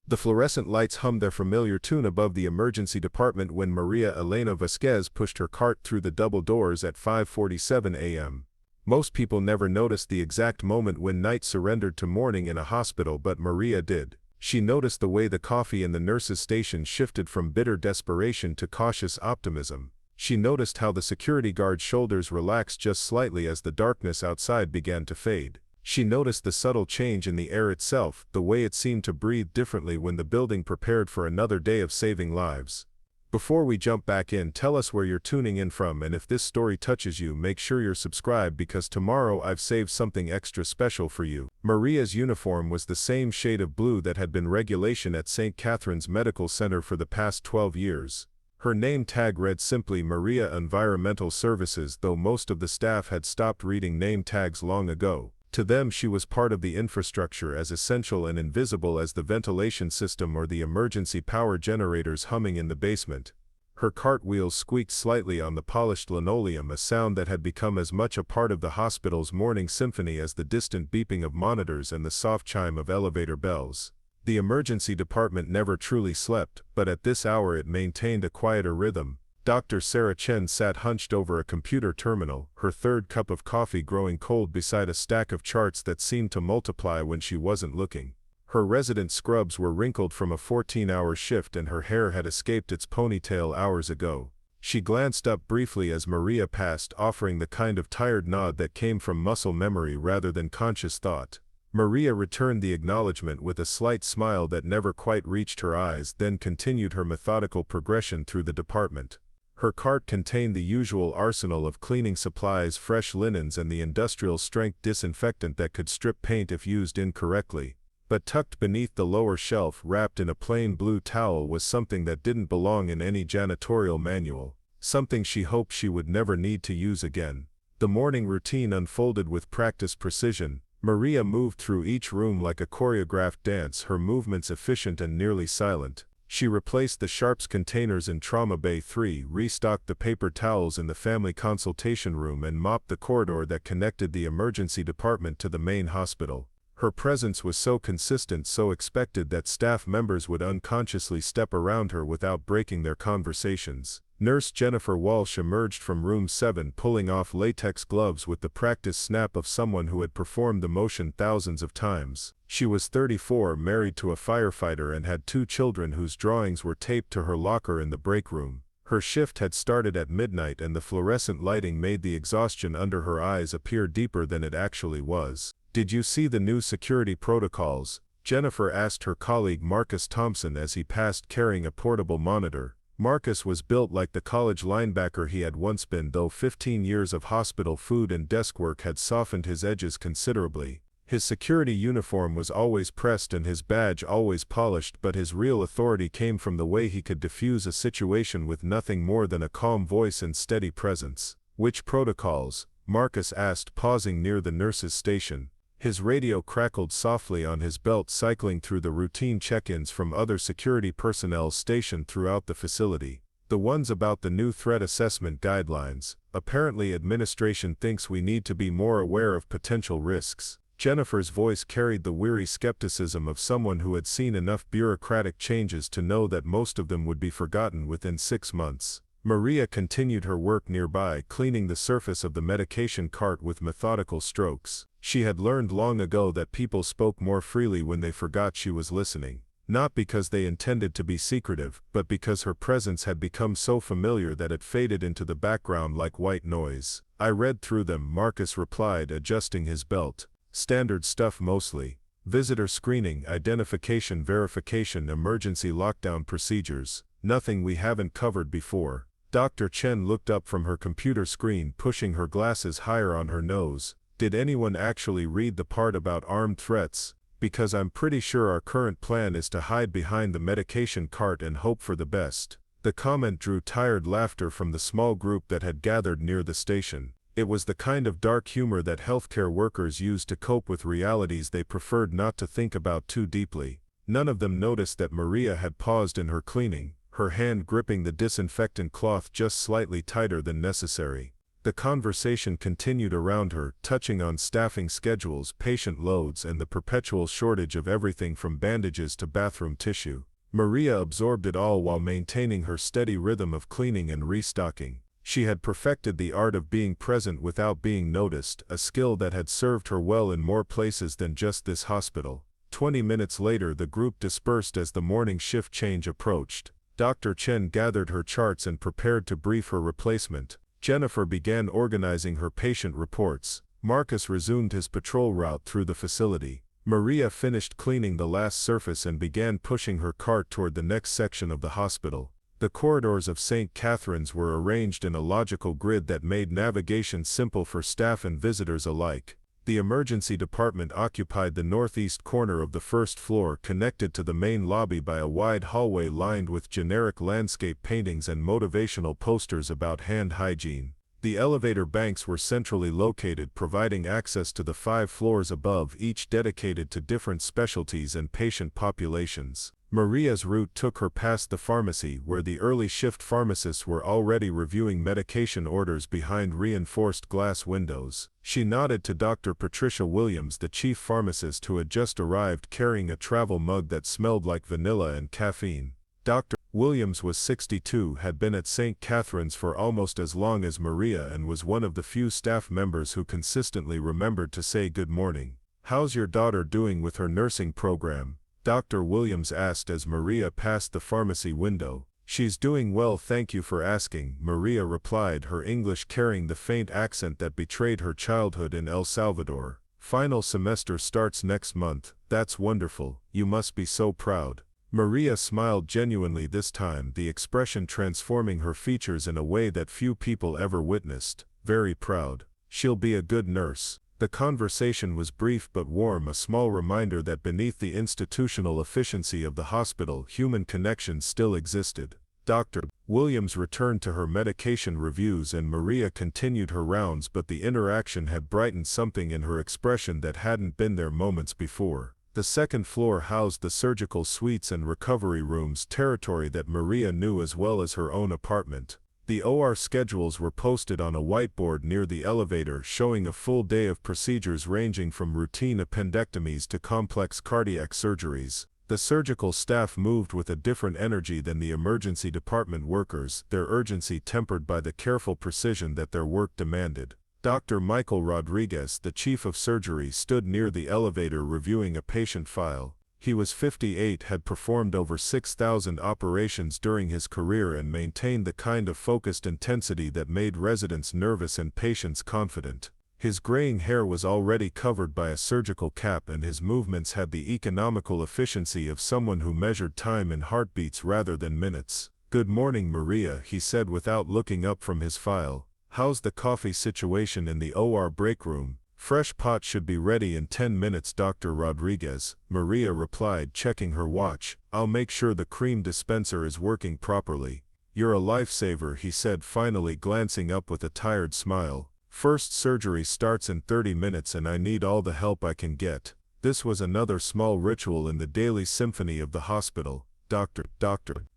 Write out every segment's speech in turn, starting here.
The fluorescent lights hummed their familiar tune above the emergency department when Maria Elena Vasquez pushed her cart through the double doors at 5:47 a.m. Most people never noticed the exact moment when night surrendered to morning in a hospital, but Maria did. She noticed the way the coffee in the nurse's station shifted from bitter desperation to cautious optimism. She noticed how the security guard's shoulders relaxed just slightly as the darkness outside began to fade. She noticed the subtle change in the air itself, the way it seemed to breathe differently when the building prepared for another day of saving lives. Before we jump back in, tell us where you're tuning in from, and if this story touches you, make sure you're subscribed because tomorrow I've saved something extra special for you. Maria's uniform was the same shade of blue that had been regulation at St. Catherine's Medical Center for the past 12 years. Her name tag read simply Maria Environmental Services, though most of the staff had stopped reading name tags long ago. To them, she was part of the infrastructure, as essential and invisible as the ventilation system or the emergency power generators humming in the basement. Her cartwheels squeaked slightly on the polished linoleum, a sound that had become as much a part of the hospital's morning symphony as the distant beeping of monitors and the soft chime of elevator bells. The emergency department never truly slept, but at this hour it maintained a quieter rhythm. Dr. Sarah Chen sat hunched over a computer terminal, her third cup of coffee growing cold beside a stack of charts that seemed to multiply when she wasn't looking. Her resident scrubs were wrinkled from a 14-hour shift and her hair had escaped its ponytail hours ago. She glanced up briefly as Maria passed, offering the kind of tired nod that came from muscle memory rather than conscious thought. Maria returned the acknowledgement with a slight smile that never quite reached her eyes, then continued her methodical progression through the department. Her cart contained the usual arsenal of cleaning supplies, fresh linens, and the industrial-strength disinfectant that could strip paint if used incorrectly. But tucked beneath the lower shelf, wrapped in a plain blue towel, was something that didn't belong in any janitorial manual, something she hoped she would never need to use again. The morning routine unfolded with practiced precision. Maria moved through each room like a choreographed dance, her movements efficient and nearly silent. She replaced the sharps containers in Trauma Bay 3, restocked the paper towels in the family consultation room, and mopped the corridor that connected the emergency department to the main hospital. Her presence was so consistent, so expected, that staff members would unconsciously step around her without breaking their conversations. Nurse Jennifer Walsh emerged from room 7, pulling off latex gloves with the practiced snap of someone who had performed the motion thousands of times. She was 34, married to a firefighter, and had 2 children whose drawings were taped to her locker in the break room. Her shift had started at midnight, and the fluorescent lighting made the exhaustion under her eyes appear deeper than it actually was. "Did you see the new security protocols?" Jennifer asked her colleague Marcus Thompson as he passed carrying a portable monitor. Marcus was built like the college linebacker he had once been, though 15 years of hospital food and desk work had softened his edges considerably. His security uniform was always pressed and his badge always polished, but his real authority came from the way he could diffuse a situation with nothing more than a calm voice and steady presence. "Which protocols?" Marcus asked, pausing near the nurse's station. His radio crackled softly on his belt, cycling through the routine check-ins from other security personnel stationed throughout the facility. "The ones about the new threat assessment guidelines. Apparently administration thinks we need to be more aware of potential risks." Jennifer's voice carried the weary skepticism of someone who had seen enough bureaucratic changes to know that most of them would be forgotten within 6 months. Maria continued her work nearby, cleaning the surface of the medication cart with methodical strokes. She had learned long ago that people spoke more freely when they forgot she was listening. Not because they intended to be secretive, but because her presence had become so familiar that it faded into the background like white noise. "I read through them," Marcus replied, adjusting his belt. "Standard stuff mostly. Visitor screening, identification verification, emergency lockdown procedures. Nothing we haven't covered before." Dr. Chen looked up from her computer screen, pushing her glasses higher on her nose. "Did anyone actually read the part about armed threats? Because I'm pretty sure our current plan is to hide behind the medication cart and hope for the best." The comment drew tired laughter from the small group that had gathered near the station. It was the kind of dark humor that healthcare workers use to cope with realities they preferred not to think about too deeply. None of them noticed that Maria had paused in her cleaning, her hand gripping the disinfectant cloth just slightly tighter than necessary. The conversation continued around her, touching on staffing schedules, patient loads, and the perpetual shortage of everything from bandages to bathroom tissue. Maria absorbed it all while maintaining her steady rhythm of cleaning and restocking. She had perfected the art of being present without being noticed, a skill that had served her well in more places than just this hospital. 20 minutes later, the group dispersed as the morning shift change approached. Dr. Chen gathered her charts and prepared to brief her replacement. Jennifer began organizing her patient reports. Marcus resumed his patrol route through the facility. Maria finished cleaning the last surface and began pushing her cart toward the next section of the hospital. The corridors of St. Catherine's were arranged in a logical grid that made navigation simple for staff and visitors alike. The emergency department occupied the northeast corner of the first floor, connected to the main lobby by a wide hallway lined with generic landscape paintings and motivational posters about hand hygiene. The elevator banks were centrally located, providing access to the 5 floors above, each dedicated to different specialties and patient populations. Maria's route took her past the pharmacy, where the early shift pharmacists were already reviewing medication orders behind reinforced glass windows. She nodded to Dr. Patricia Williams, the chief pharmacist who had just arrived carrying a travel mug that smelled like vanilla and caffeine. Dr. Williams was 62, had been at St. Catherine's for almost as long as Maria, and was one of the few staff members who consistently remembered to say good morning. "How's your daughter doing with her nursing program?" Dr. Williams asked as Maria passed the pharmacy window. "She's doing well, thank you for asking," Maria replied, her English carrying the faint accent that betrayed her childhood in El Salvador. "Final semester starts next month." "That's wonderful. You must be so proud." Maria smiled genuinely this time, the expression transforming her features in a way that few people ever witnessed. "Very proud. She'll be a good nurse." The conversation was brief but warm, a small reminder that beneath the institutional efficiency of the hospital, human connection still existed. Dr. Williams returned to her medication reviews and Maria continued her rounds, but the interaction had brightened something in her expression that hadn't been there moments before. The second floor housed the surgical suites and recovery rooms, territory that Maria knew as well as her own apartment. The OR schedules were posted on a whiteboard near the elevator, showing a full day of procedures ranging from routine appendectomies to complex cardiac surgeries. The surgical staff moved with a different energy than the emergency department workers, their urgency tempered by the careful precision that their work demanded. Dr. Michael Rodriguez, the chief of surgery, stood near the elevator reviewing a patient file. He was 58, had performed over 6,000 operations during his career and maintained the kind of focused intensity that made residents nervous and patients confident. His graying hair was already covered by a surgical cap and his movements had the economical efficiency of someone who measured time in heartbeats rather than minutes. "Good morning, Maria," he said without looking up from his file. "How's the coffee situation in the OR break room?" "Fresh pot should be ready in 10 minutes, Dr. Rodriguez," Maria replied, checking her watch. "I'll make sure the cream dispenser is working properly." "You're a lifesaver," he said, finally glancing up with a tired smile. "First surgery starts in 30 minutes and I need all the help I can get." This was another small ritual in the daily symphony of the hospital. Dr.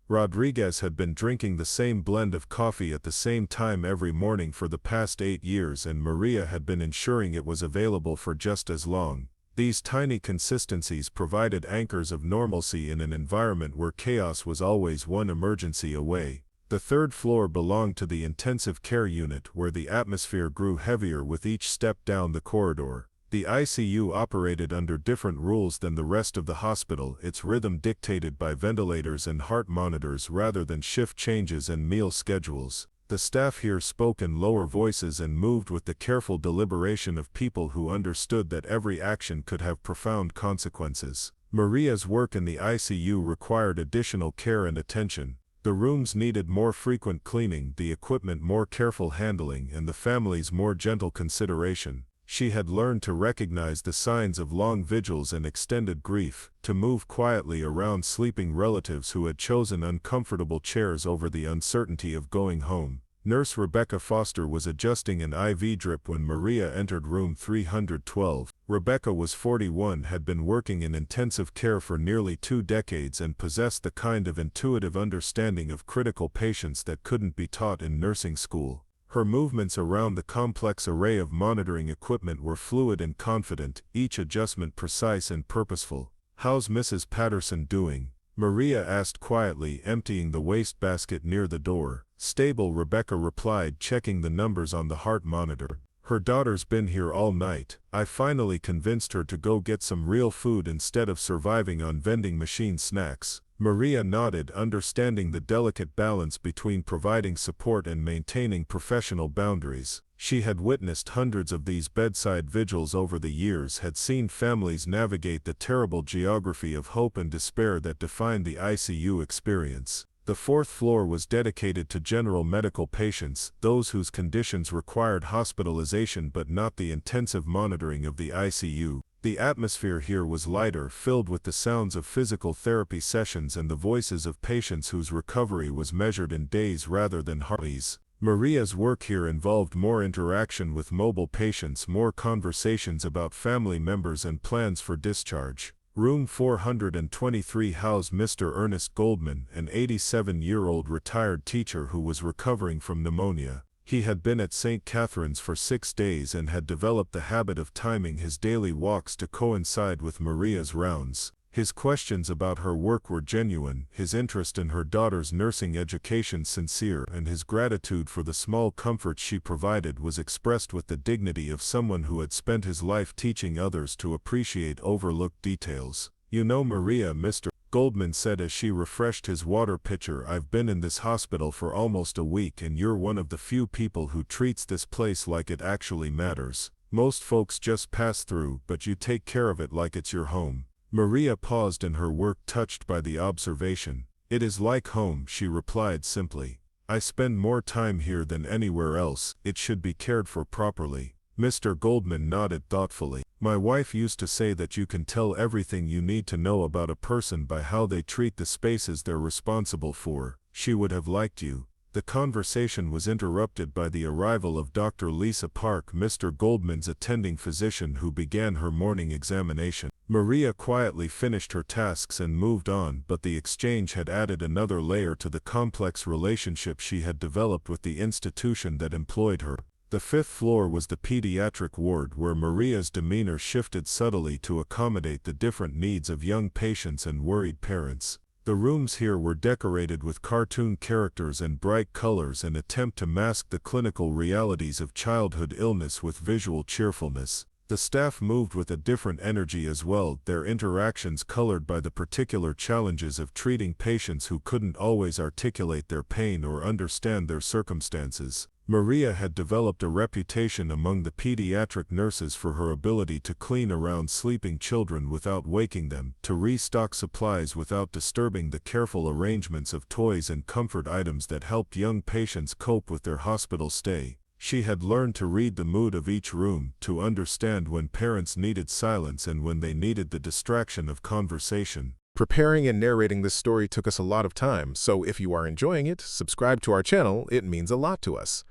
Rodriguez had been drinking the same blend of coffee at the same time every morning for the past 8 years, and Maria had been ensuring it was available for just as long. These tiny consistencies provided anchors of normalcy in an environment where chaos was always one emergency away. The third floor belonged to the intensive care unit, where the atmosphere grew heavier with each step down the corridor. The ICU operated under different rules than the rest of the hospital, its rhythm dictated by ventilators and heart monitors rather than shift changes and meal schedules. The staff here spoke in lower voices and moved with the careful deliberation of people who understood that every action could have profound consequences. Maria's work in the ICU required additional care and attention. The rooms needed more frequent cleaning, the equipment more careful handling, and the families more gentle consideration. She had learned to recognize the signs of long vigils and extended grief, to move quietly around sleeping relatives who had chosen uncomfortable chairs over the uncertainty of going home. Nurse Rebecca Foster was adjusting an IV drip when Maria entered room 312. Rebecca was 41, had been working in intensive care for nearly 2 decades and possessed the kind of intuitive understanding of critical patients that couldn't be taught in nursing school. Her movements around the complex array of monitoring equipment were fluid and confident, each adjustment precise and purposeful. "How's Mrs. Patterson doing?" Maria asked quietly, emptying the wastebasket near the door. "Stable," Rebecca replied, checking the numbers on the heart monitor. "Her daughter's been here all night. I finally convinced her to go get some real food instead of surviving on vending machine snacks." Maria nodded, understanding the delicate balance between providing support and maintaining professional boundaries. She had witnessed hundreds of these bedside vigils over the years, had seen families navigate the terrible geography of hope and despair that defined the ICU experience. The fourth floor was dedicated to general medical patients, those whose conditions required hospitalization but not the intensive monitoring of the ICU. The atmosphere here was lighter, filled with the sounds of physical therapy sessions and the voices of patients whose recovery was measured in days rather than heartbeats. Maria's work here involved more interaction with mobile patients, more conversations about family members and plans for discharge. Room 423 housed Mr. Ernest Goldman, an 87-year-old retired teacher who was recovering from pneumonia. He had been at St. Catherine's for 6 days and had developed the habit of timing his daily walks to coincide with Maria's rounds. His questions about her work were genuine, his interest in her daughter's nursing education sincere, and his gratitude for the small comforts she provided was expressed with the dignity of someone who had spent his life teaching others to appreciate overlooked details. "You know, Maria," Mr. Goldman said as she refreshed his water pitcher, "I've been in this hospital for almost a week and you're one of the few people who treats this place like it actually matters. Most folks just pass through, but you take care of it like it's your home." Maria paused in her work, touched by the observation. "It is like home," she replied simply. "I spend more time here than anywhere else. It should be cared for properly." Mr. Goldman nodded thoughtfully. "My wife used to say that you can tell everything you need to know about a person by how they treat the spaces they're responsible for. She would have liked you." The conversation was interrupted by the arrival of Dr. Lisa Park, Mr. Goldman's attending physician, who began her morning examination. Maria quietly finished her tasks and moved on, but the exchange had added another layer to the complex relationship she had developed with the institution that employed her. The fifth floor was the pediatric ward, where Maria's demeanor shifted subtly to accommodate the different needs of young patients and worried parents. The rooms here were decorated with cartoon characters and bright colors, an attempt to mask the clinical realities of childhood illness with visual cheerfulness. The staff moved with a different energy as well, their interactions colored by the particular challenges of treating patients who couldn't always articulate their pain or understand their circumstances. Maria had developed a reputation among the pediatric nurses for her ability to clean around sleeping children without waking them, to restock supplies without disturbing the careful arrangements of toys and comfort items that helped young patients cope with their hospital stay. She had learned to read the mood of each room, to understand when parents needed silence and when they needed the distraction of conversation. Preparing and narrating this story took us a lot of time, so if you are enjoying it, subscribe to our channel. It means a lot to us.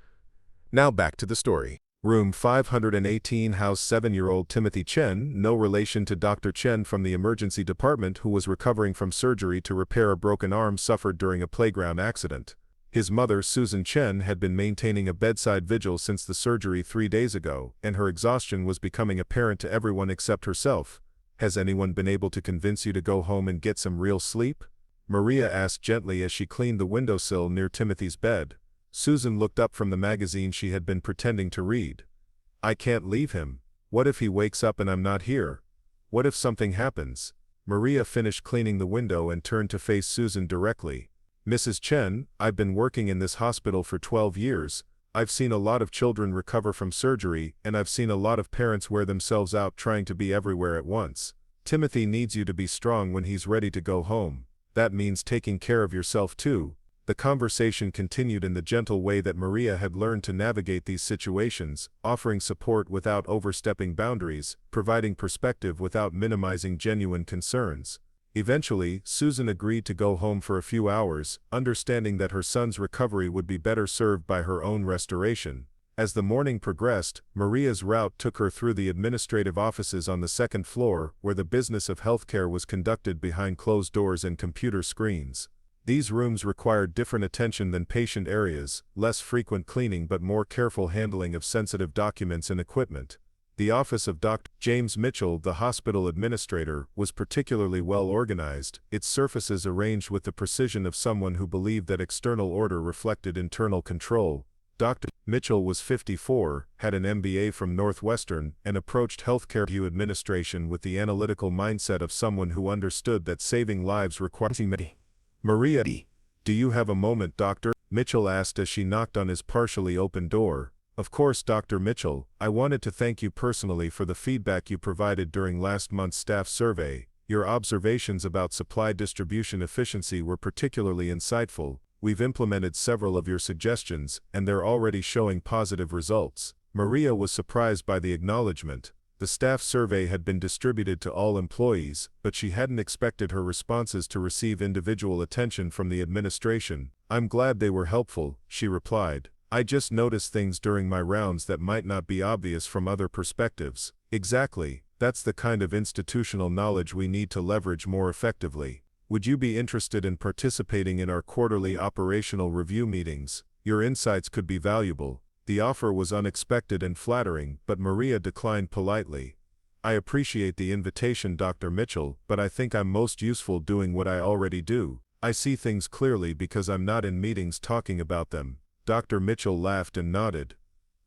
Now back to the story. Room 518 housed 7-year-old Timothy Chen, no relation to Dr. Chen from the emergency department, who was recovering from surgery to repair a broken arm suffered during a playground accident. His mother, Susan Chen, had been maintaining a bedside vigil since the surgery 3 days ago, and her exhaustion was becoming apparent to everyone except herself. "Has anyone been able to convince you to go home and get some real sleep?" Maria asked gently as she cleaned the windowsill near Timothy's bed. Susan looked up from the magazine she had been pretending to read. "I can't leave him. What if he wakes up and I'm not here? What if something happens?" Maria finished cleaning the window and turned to face Susan directly. "Mrs. Chen, I've been working in this hospital for 12 years. I've seen a lot of children recover from surgery, and I've seen a lot of parents wear themselves out trying to be everywhere at once. Timothy needs you to be strong when he's ready to go home. That means taking care of yourself too." The conversation continued in the gentle way that Maria had learned to navigate these situations, offering support without overstepping boundaries, providing perspective without minimizing genuine concerns. Eventually, Susan agreed to go home for a few hours, understanding that her son's recovery would be better served by her own restoration. As the morning progressed, Maria's route took her through the administrative offices on the second floor, where the business of healthcare was conducted behind closed doors and computer screens. These rooms required different attention than patient areas, less frequent cleaning but more careful handling of sensitive documents and equipment. The office of Dr. James Mitchell, the hospital administrator, was particularly well organized, its surfaces arranged with the precision of someone who believed that external order reflected internal control. Dr. Mitchell was 54, had an MBA from Northwestern, and approached healthcare administration with the analytical mindset of someone who understood that saving lives required money. "Maria, do you have a moment, Doctor?" Mitchell asked as she knocked on his partially open door. "Of course, Dr. Mitchell. I wanted to thank you personally for the feedback you provided during last month's staff survey. Your observations about supply distribution efficiency were particularly insightful. We've implemented several of your suggestions, and they're already showing positive results." Maria was surprised by the acknowledgement. The staff survey had been distributed to all employees, but she hadn't expected her responses to receive individual attention from the administration. "I'm glad they were helpful," she replied. "I just noticed things during my rounds that might not be obvious from other perspectives." "Exactly. That's the kind of institutional knowledge we need to leverage more effectively. Would you be interested in participating in our quarterly operational review meetings? Your insights could be valuable." The offer was unexpected and flattering, but Maria declined politely. "I appreciate the invitation, Dr. Mitchell, but I think I'm most useful doing what I already do. I see things clearly because I'm not in meetings talking about them." Dr. Mitchell laughed and nodded.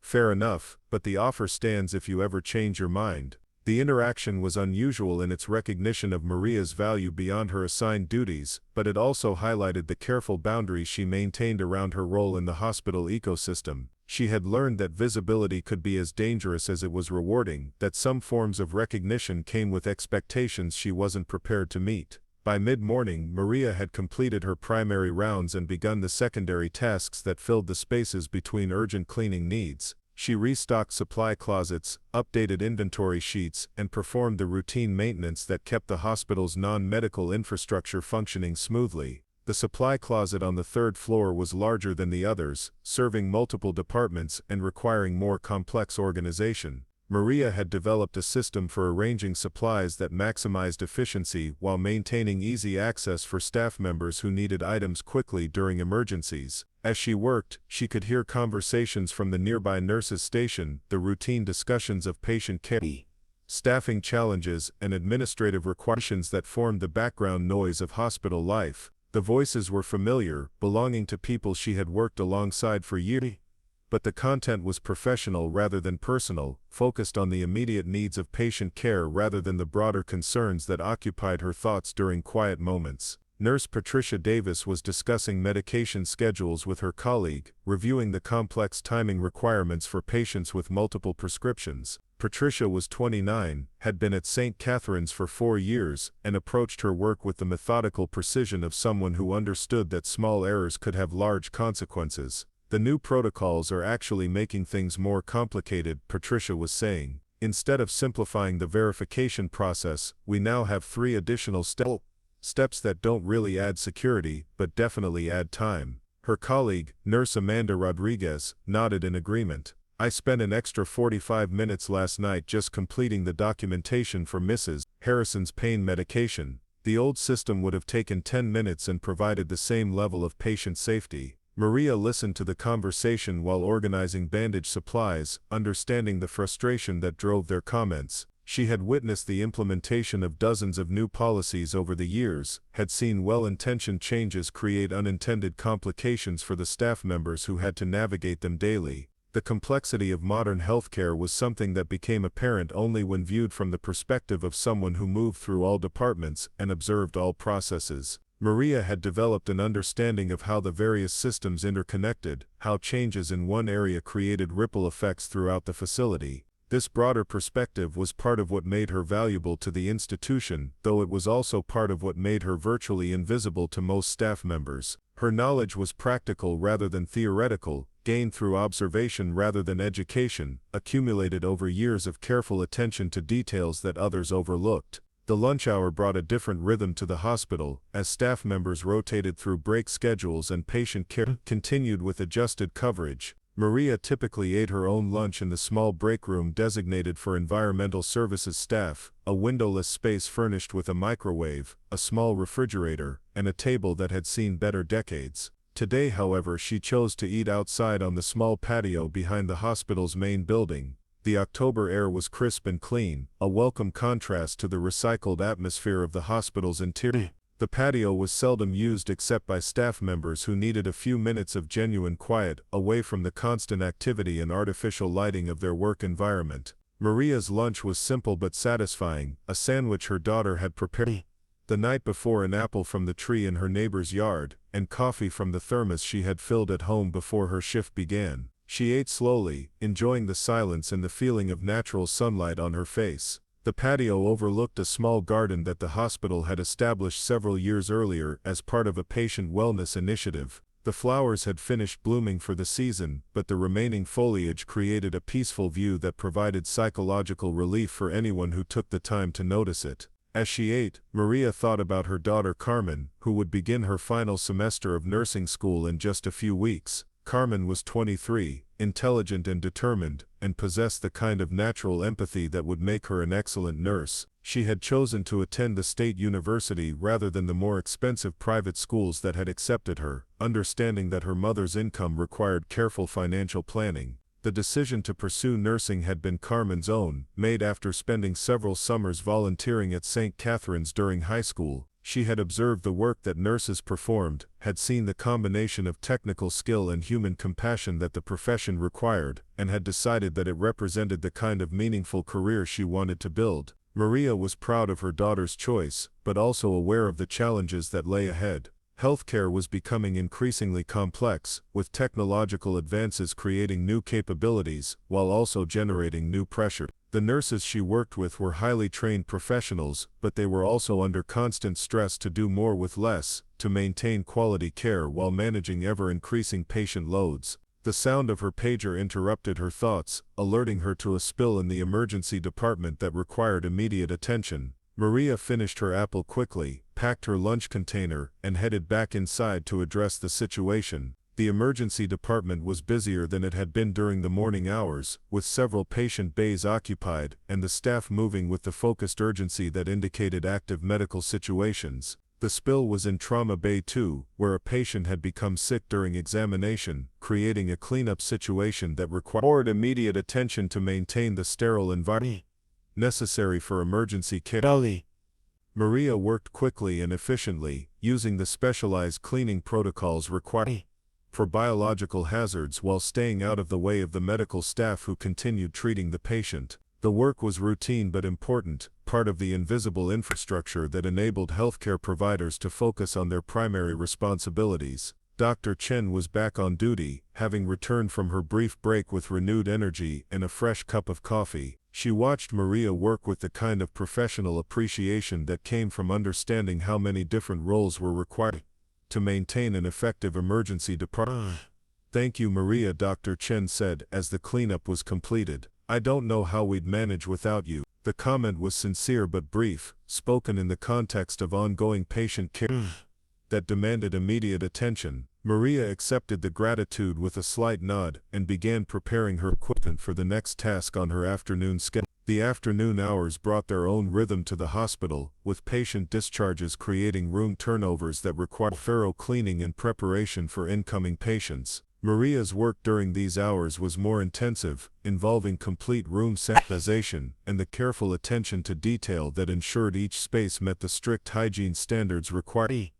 "Fair enough, but the offer stands if you ever change your mind." The interaction was unusual in its recognition of Maria's value beyond her assigned duties, but it also highlighted the careful boundaries she maintained around her role in the hospital ecosystem. She had learned that visibility could be as dangerous as it was rewarding, that some forms of recognition came with expectations she wasn't prepared to meet. By mid-morning, Maria had completed her primary rounds and begun the secondary tasks that filled the spaces between urgent cleaning needs. She restocked supply closets, updated inventory sheets, and performed the routine maintenance that kept the hospital's non-medical infrastructure functioning smoothly. The supply closet on the third floor was larger than the others, serving multiple departments and requiring more complex organization. Maria had developed a system for arranging supplies that maximized efficiency while maintaining easy access for staff members who needed items quickly during emergencies. As she worked, she could hear conversations from the nearby nurses' station, the routine discussions of patient care, staffing challenges, and administrative requirements that formed the background noise of hospital life. The voices were familiar, belonging to people she had worked alongside for years, but the content was professional rather than personal, focused on the immediate needs of patient care rather than the broader concerns that occupied her thoughts during quiet moments. Nurse Patricia Davis was discussing medication schedules with her colleague, reviewing the complex timing requirements for patients with multiple prescriptions. Patricia was 29, had been at St. Catherine's for 4 years, and approached her work with the methodical precision of someone who understood that small errors could have large consequences. "The new protocols are actually making things more complicated," Patricia was saying. "Instead of simplifying the verification process, we now have 3 additional steps that don't really add security, but definitely add time." Her colleague, Nurse Amanda Rodriguez, nodded in agreement. "I spent an extra 45 minutes last night just completing the documentation for Mrs. Harrison's pain medication. The old system would have taken 10 minutes and provided the same level of patient safety." Maria listened to the conversation while organizing bandage supplies, understanding the frustration that drove their comments. She had witnessed the implementation of dozens of new policies over the years, had seen well-intentioned changes create unintended complications for the staff members who had to navigate them daily. The complexity of modern healthcare was something that became apparent only when viewed from the perspective of someone who moved through all departments and observed all processes. Maria had developed an understanding of how the various systems interconnected, how changes in one area created ripple effects throughout the facility. This broader perspective was part of what made her valuable to the institution, though it was also part of what made her virtually invisible to most staff members. Her knowledge was practical rather than theoretical, gained through observation rather than education, accumulated over years of careful attention to details that others overlooked. The lunch hour brought a different rhythm to the hospital, as staff members rotated through break schedules and patient care continued with adjusted coverage. Maria typically ate her own lunch in the small break room designated for environmental services staff, a windowless space furnished with a microwave, a small refrigerator, and a table that had seen better decades. Today, however, she chose to eat outside on the small patio behind the hospital's main building. The October air was crisp and clean, a welcome contrast to the recycled atmosphere of the hospital's interior. The patio was seldom used except by staff members who needed a few minutes of genuine quiet, away from the constant activity and artificial lighting of their work environment. Maria's lunch was simple but satisfying, a sandwich her daughter had prepared the night before, an apple from the tree in her neighbor's yard, and coffee from the thermos she had filled at home before her shift began. She ate slowly, enjoying the silence and the feeling of natural sunlight on her face. The patio overlooked a small garden that the hospital had established several years earlier as part of a patient wellness initiative. The flowers had finished blooming for the season, but the remaining foliage created a peaceful view that provided psychological relief for anyone who took the time to notice it. As she ate, Maria thought about her daughter Carmen, who would begin her final semester of nursing school in just a few weeks. Carmen was 23, intelligent and determined, and possessed the kind of natural empathy that would make her an excellent nurse. She had chosen to attend the state university rather than the more expensive private schools that had accepted her, understanding that her mother's income required careful financial planning. The decision to pursue nursing had been Carmen's own, made after spending several summers volunteering at St. Catherine's during high school. She had observed the work that nurses performed, had seen the combination of technical skill and human compassion that the profession required, and had decided that it represented the kind of meaningful career she wanted to build. Maria was proud of her daughter's choice, but also aware of the challenges that lay ahead. Healthcare was becoming increasingly complex, with technological advances creating new capabilities, while also generating new pressure. The nurses she worked with were highly trained professionals, but they were also under constant stress to do more with less, to maintain quality care while managing ever-increasing patient loads. The sound of her pager interrupted her thoughts, alerting her to a spill in the emergency department that required immediate attention. Maria finished her apple quickly, packed her lunch container, and headed back inside to address the situation. The emergency department was busier than it had been during the morning hours, with several patient bays occupied, and the staff moving with the focused urgency that indicated active medical situations. The spill was in Trauma Bay 2, where a patient had become sick during examination, creating a cleanup situation that required immediate attention to maintain the sterile environment necessary for emergency care. Maria worked quickly and efficiently, using the specialized cleaning protocols required for biological hazards while staying out of the way of the medical staff who continued treating the patient. The work was routine but important, part of the invisible infrastructure that enabled healthcare providers to focus on their primary responsibilities. Dr. Chen was back on duty, having returned from her brief break with renewed energy and a fresh cup of coffee. She watched Maria work with the kind of professional appreciation that came from understanding how many different roles were required to maintain an effective emergency department. "Thank you, Maria," Dr. Chen said as the cleanup was completed. "I don't know how we'd manage without you." The comment was sincere but brief, spoken in the context of ongoing patient care that demanded immediate attention. Maria accepted the gratitude with a slight nod and began preparing her equipment for the next task on her afternoon schedule. The afternoon hours brought their own rhythm to the hospital, with patient discharges creating room turnovers that required thorough cleaning and preparation for incoming patients. Maria's work during these hours was more intensive, involving complete room sanitization and the careful attention to detail that ensured each space met the strict hygiene standards required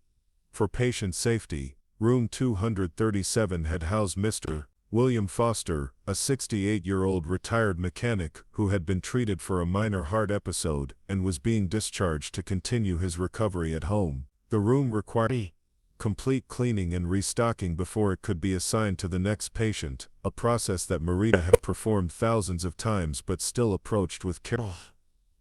for patient safety. Room 237 had housed Mr. William Foster, a 68-year-old retired mechanic who had been treated for a minor heart episode and was being discharged to continue his recovery at home. The room required complete cleaning and restocking before it could be assigned to the next patient, a process that Maria had performed thousands of times but still approached with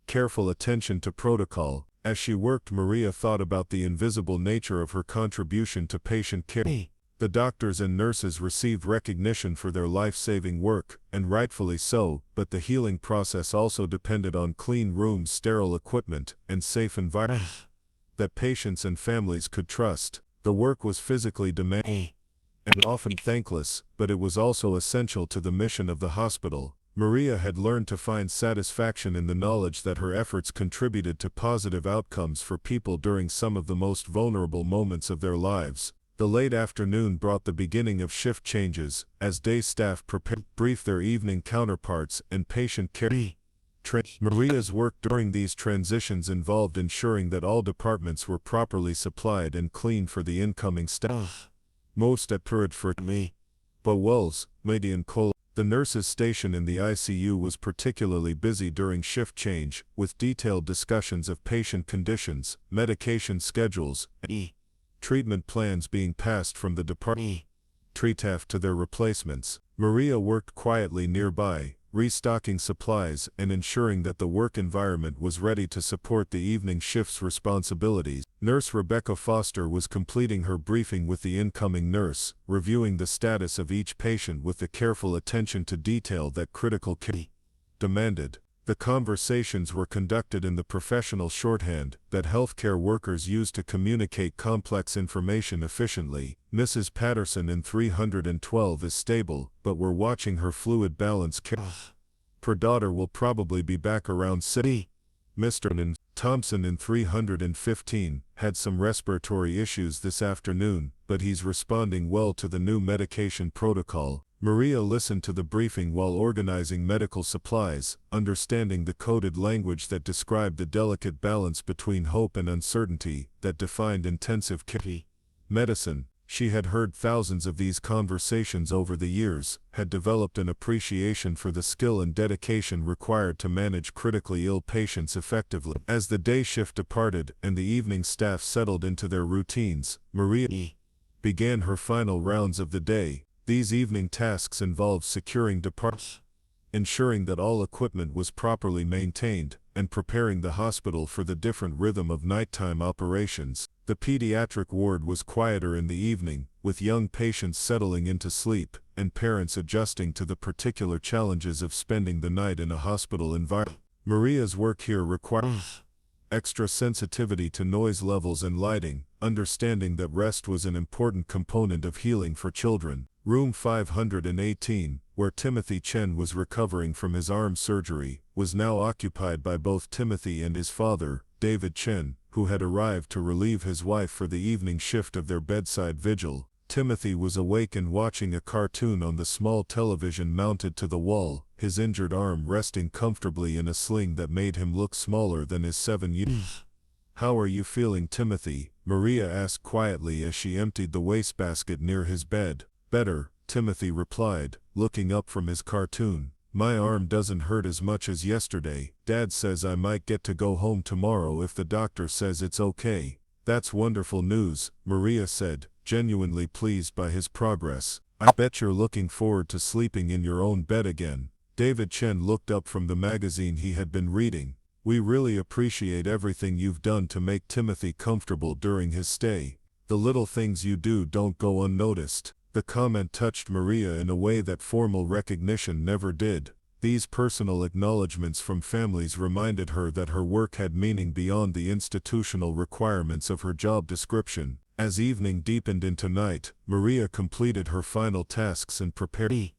careful attention to protocol. As she worked, Maria thought about the invisible nature of her contribution to patient care. The doctors and nurses received recognition for their life-saving work, and rightfully so, but the healing process also depended on clean rooms, sterile equipment, and safe environments that patients and families could trust. The work was physically demanding, and often thankless, but it was also essential to the mission of the hospital. Maria had learned to find satisfaction in the knowledge that her efforts contributed to positive outcomes for people during some of the most vulnerable moments of their lives. The late afternoon brought the beginning of shift changes, as day staff prepared to brief their evening counterparts and patient care. Maria's work during these transitions involved ensuring that all departments were properly supplied and clean for the incoming staff. Most apparent for me. But Wells, Median Cole. The nurses' station in the ICU was particularly busy during shift change, with detailed discussions of patient conditions, medication schedules, and treatment plans being passed from the department staff to their replacements. Maria worked quietly nearby, restocking supplies and ensuring that the work environment was ready to support the evening shift's responsibilities. Nurse Rebecca Foster was completing her briefing with the incoming nurse, reviewing the status of each patient with the careful attention to detail that critical care demanded. The conversations were conducted in the professional shorthand that healthcare workers use to communicate complex information efficiently. Mrs. Patterson in 312 is stable, but we're watching her fluid balance care. Her daughter will probably be back around city. Mr. Thompson in 315 had some respiratory issues this afternoon, but he's responding well to the new medication protocol. Maria listened to the briefing while organizing medical supplies, understanding the coded language that described the delicate balance between hope and uncertainty that defined intensive care medicine. She had heard thousands of these conversations over the years, had developed an appreciation for the skill and dedication required to manage critically ill patients effectively. As the day shift departed and the evening staff settled into their routines, Maria began her final rounds of the day. These evening tasks involved securing departments, ensuring that all equipment was properly maintained, and preparing the hospital for the different rhythm of nighttime operations. The pediatric ward was quieter in the evening, with young patients settling into sleep, and parents adjusting to the particular challenges of spending the night in a hospital environment. Maria's work here required extra sensitivity to noise levels and lighting, understanding that rest was an important component of healing for children. Room 518, where Timothy Chen was recovering from his arm surgery, was now occupied by both Timothy and his father, David Chen, who had arrived to relieve his wife for the evening shift of their bedside vigil. Timothy was awake and watching a cartoon on the small television mounted to the wall, his injured arm resting comfortably in a sling that made him look smaller than his 7 years. "How are you feeling, Timothy?" Maria asked quietly as she emptied the wastebasket near his bed. "Better," Timothy replied, looking up from his cartoon. "My arm doesn't hurt as much as yesterday. Dad says I might get to go home tomorrow if the doctor says it's okay." "That's wonderful news," Maria said, genuinely pleased by his progress. "I bet you're looking forward to sleeping in your own bed again." David Chen looked up from the magazine he had been reading. "We really appreciate everything you've done to make Timothy comfortable during his stay. The little things you do don't go unnoticed." The comment touched Maria in a way that formal recognition never did. These personal acknowledgments from families reminded her that her work had meaning beyond the institutional requirements of her job description. As evening deepened into night, Maria completed her final tasks and prepared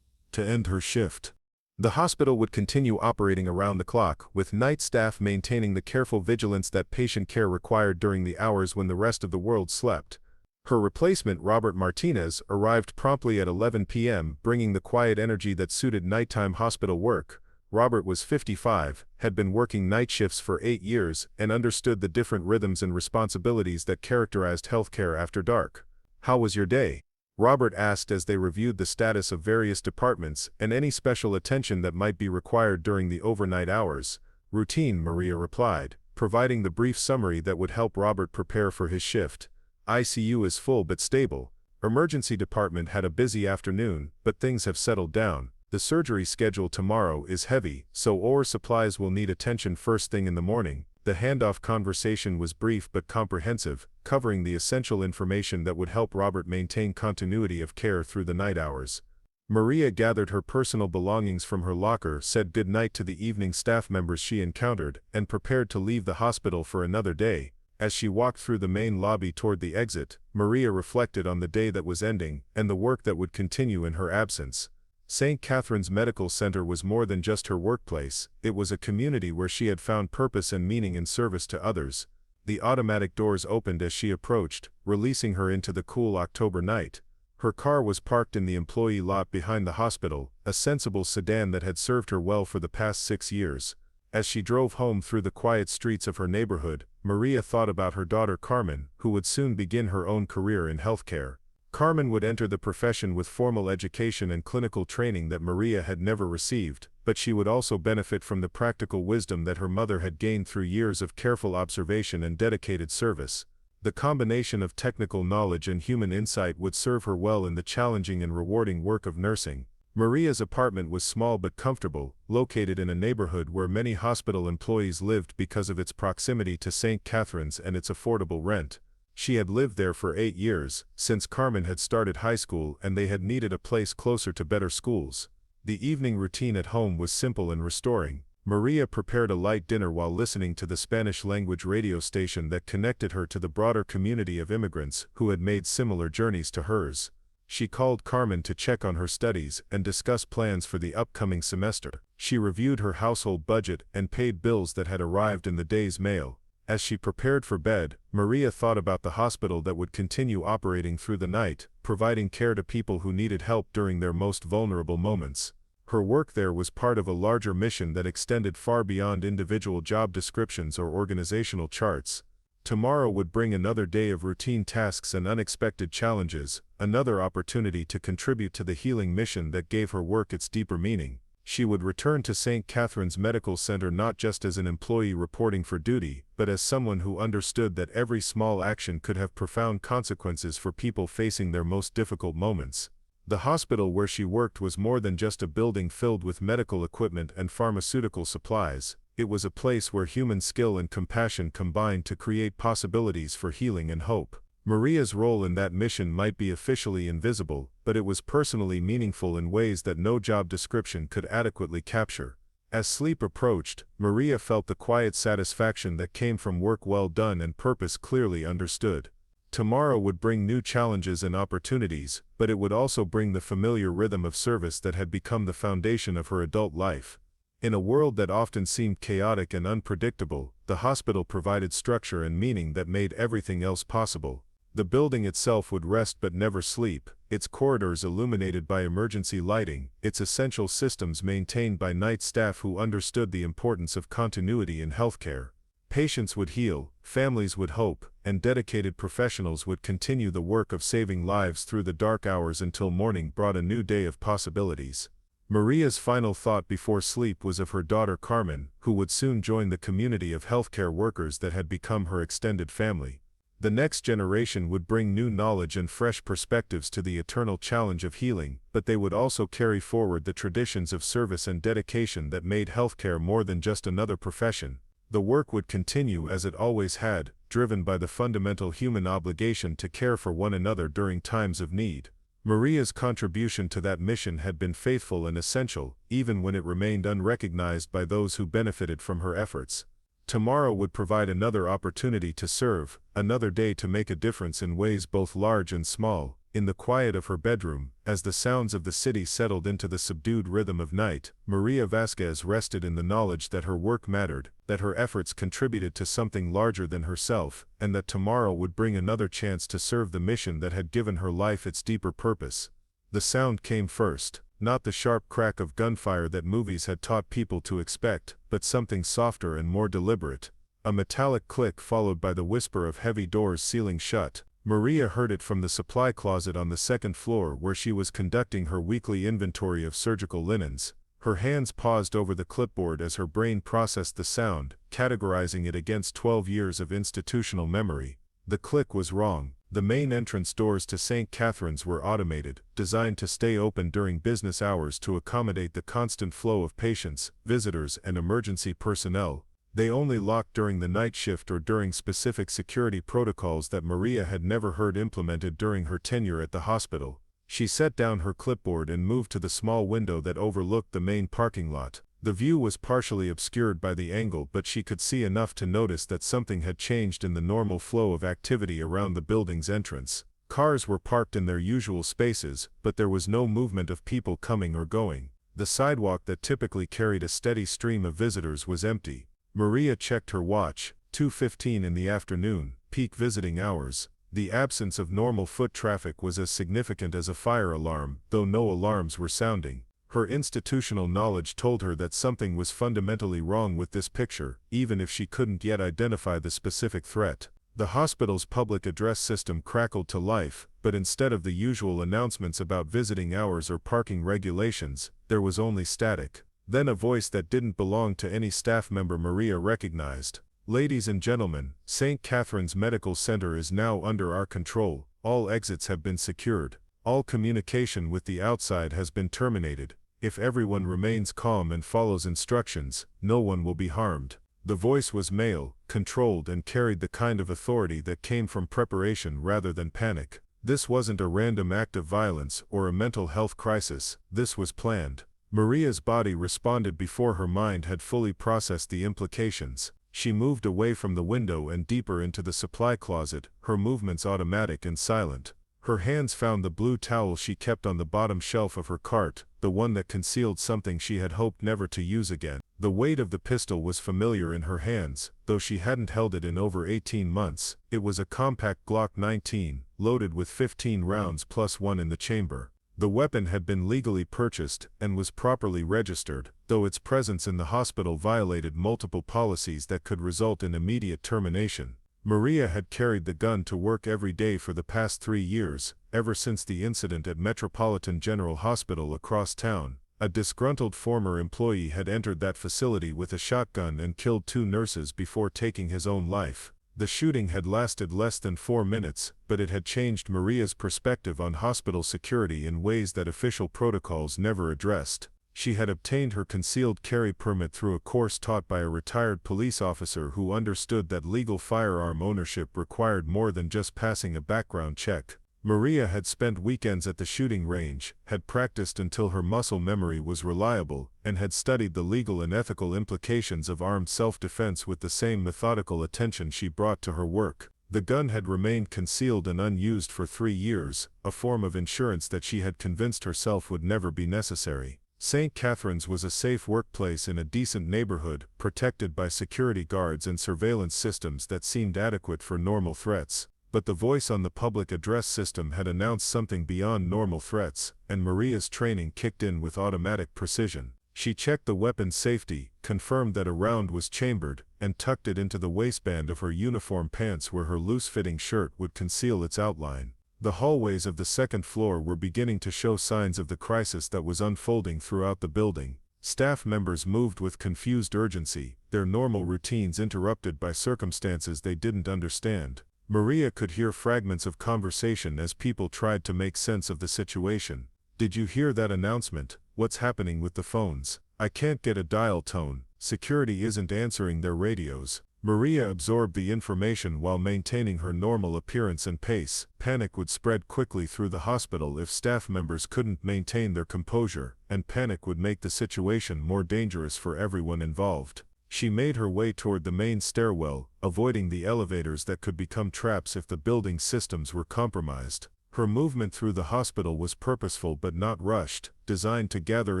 to end her shift. The hospital would continue operating around the clock, with night staff maintaining the careful vigilance that patient care required during the hours when the rest of the world slept. Her replacement, Robert Martinez, arrived promptly at 11 p.m., bringing the quiet energy that suited nighttime hospital work. Robert was 55, had been working night shifts for 8 years, and understood the different rhythms and responsibilities that characterized healthcare after dark. "How was your day?" Robert asked as they reviewed the status of various departments and any special attention that might be required during the overnight hours. "Routine," Maria replied, providing the brief summary that would help Robert prepare for his shift. "ICU is full but stable. Emergency department had a busy afternoon, but things have settled down. The surgery schedule tomorrow is heavy, so OR supplies will need attention first thing in the morning." The handoff conversation was brief but comprehensive, covering the essential information that would help Robert maintain continuity of care through the night hours. Maria gathered her personal belongings from her locker, said goodnight to the evening staff members she encountered, and prepared to leave the hospital for another day. As she walked through the main lobby toward the exit, Maria reflected on the day that was ending and the work that would continue in her absence. St. Catherine's Medical Center was more than just her workplace, it was a community where she had found purpose and meaning in service to others. The automatic doors opened as she approached, releasing her into the cool October night. Her car was parked in the employee lot behind the hospital, a sensible sedan that had served her well for the past 6 years. As she drove home through the quiet streets of her neighborhood, Maria thought about her daughter Carmen, who would soon begin her own career in healthcare. Carmen would enter the profession with formal education and clinical training that Maria had never received, but she would also benefit from the practical wisdom that her mother had gained through years of careful observation and dedicated service. The combination of technical knowledge and human insight would serve her well in the challenging and rewarding work of nursing. Maria's apartment was small but comfortable, located in a neighborhood where many hospital employees lived because of its proximity to St. Catherine's and its affordable rent. She had lived there for 8 years, since Carmen had started high school, and they had needed a place closer to better schools. The evening routine at home was simple and restoring. Maria prepared a light dinner while listening to the Spanish-language radio station that connected her to the broader community of immigrants who had made similar journeys to hers. She called Carmen to check on her studies and discuss plans for the upcoming semester. She reviewed her household budget and paid bills that had arrived in the day's mail. As she prepared for bed, Maria thought about the hospital that would continue operating through the night, providing care to people who needed help during their most vulnerable moments. Her work there was part of a larger mission that extended far beyond individual job descriptions or organizational charts. Tomorrow would bring another day of routine tasks and unexpected challenges, another opportunity to contribute to the healing mission that gave her work its deeper meaning. She would return to St. Catherine's Medical Center not just as an employee reporting for duty, but as someone who understood that every small action could have profound consequences for people facing their most difficult moments. The hospital where she worked was more than just a building filled with medical equipment and pharmaceutical supplies. It was a place where human skill and compassion combined to create possibilities for healing and hope. Maria's role in that mission might be officially invisible, but it was personally meaningful in ways that no job description could adequately capture. As sleep approached, Maria felt the quiet satisfaction that came from work well done and purpose clearly understood. Tomorrow would bring new challenges and opportunities, but it would also bring the familiar rhythm of service that had become the foundation of her adult life. In a world that often seemed chaotic and unpredictable, the hospital provided structure and meaning that made everything else possible. The building itself would rest but never sleep, its corridors illuminated by emergency lighting, its essential systems maintained by night staff who understood the importance of continuity in healthcare. Patients would heal, families would hope, and dedicated professionals would continue the work of saving lives through the dark hours until morning brought a new day of possibilities. Maria's final thought before sleep was of her daughter Carmen, who would soon join the community of healthcare workers that had become her extended family. The next generation would bring new knowledge and fresh perspectives to the eternal challenge of healing, but they would also carry forward the traditions of service and dedication that made healthcare more than just another profession. The work would continue as it always had, driven by the fundamental human obligation to care for one another during times of need. Maria's contribution to that mission had been faithful and essential, even when it remained unrecognized by those who benefited from her efforts. Tomorrow would provide another opportunity to serve, another day to make a difference in ways both large and small. In the quiet of her bedroom, as the sounds of the city settled into the subdued rhythm of night, Maria Vasquez rested in the knowledge that her work mattered, that her efforts contributed to something larger than herself, and that tomorrow would bring another chance to serve the mission that had given her life its deeper purpose. The sound came first, not the sharp crack of gunfire that movies had taught people to expect, but something softer and more deliberate. A metallic click followed by the whisper of heavy doors sealing shut. Maria heard it from the supply closet on the second floor where she was conducting her weekly inventory of surgical linens. Her hands paused over the clipboard as her brain processed the sound, categorizing it against 12 years of institutional memory. The click was wrong. The main entrance doors to St. Catherine's were automated, designed to stay open during business hours to accommodate the constant flow of patients, visitors, and emergency personnel. They only locked during the night shift or during specific security protocols that Maria had never heard implemented during her tenure at the hospital. She set down her clipboard and moved to the small window that overlooked the main parking lot. The view was partially obscured by the angle, but she could see enough to notice that something had changed in the normal flow of activity around the building's entrance. Cars were parked in their usual spaces, but there was no movement of people coming or going. The sidewalk that typically carried a steady stream of visitors was empty. Maria checked her watch, 2:15 in the afternoon, peak visiting hours. The absence of normal foot traffic was as significant as a fire alarm, though no alarms were sounding. Her institutional knowledge told her that something was fundamentally wrong with this picture, even if she couldn't yet identify the specific threat. The hospital's public address system crackled to life, but instead of the usual announcements about visiting hours or parking regulations, there was only static. Then a voice that didn't belong to any staff member Maria recognized. "Ladies and gentlemen, St. Catherine's Medical Center is now under our control. All exits have been secured. All communication with the outside has been terminated. If everyone remains calm and follows instructions, no one will be harmed." The voice was male, controlled, and carried the kind of authority that came from preparation rather than panic. This wasn't a random act of violence or a mental health crisis. This was planned. Maria's body responded before her mind had fully processed the implications. She moved away from the window and deeper into the supply closet, her movements automatic and silent. Her hands found the blue towel she kept on the bottom shelf of her cart, the one that concealed something she had hoped never to use again. The weight of the pistol was familiar in her hands, though she hadn't held it in over 18 months. It was a compact Glock 19, loaded with 15 rounds plus one in the chamber. The weapon had been legally purchased and was properly registered, though its presence in the hospital violated multiple policies that could result in immediate termination. Maria had carried the gun to work every day for the past 3 years, ever since the incident at Metropolitan General Hospital across town. A disgruntled former employee had entered that facility with a shotgun and killed 2 nurses before taking his own life. The shooting had lasted less than 4 minutes, but it had changed Maria's perspective on hospital security in ways that official protocols never addressed. She had obtained her concealed carry permit through a course taught by a retired police officer who understood that legal firearm ownership required more than just passing a background check. Maria had spent weekends at the shooting range, had practiced until her muscle memory was reliable, and had studied the legal and ethical implications of armed self-defense with the same methodical attention she brought to her work. The gun had remained concealed and unused for 3 years, a form of insurance that she had convinced herself would never be necessary. St. Catherine's was a safe workplace in a decent neighborhood, protected by security guards and surveillance systems that seemed adequate for normal threats. But the voice on the public address system had announced something beyond normal threats, and Maria's training kicked in with automatic precision. She checked the weapon's safety, confirmed that a round was chambered, and tucked it into the waistband of her uniform pants where her loose-fitting shirt would conceal its outline. The hallways of the second floor were beginning to show signs of the crisis that was unfolding throughout the building. Staff members moved with confused urgency, their normal routines interrupted by circumstances they didn't understand. Maria could hear fragments of conversation as people tried to make sense of the situation. "Did you hear that announcement? What's happening with the phones? I can't get a dial tone. Security isn't answering their radios." Maria absorbed the information while maintaining her normal appearance and pace. Panic would spread quickly through the hospital if staff members couldn't maintain their composure, and panic would make the situation more dangerous for everyone involved. She made her way toward the main stairwell, avoiding the elevators that could become traps if the building's systems were compromised. Her movement through the hospital was purposeful but not rushed, designed to gather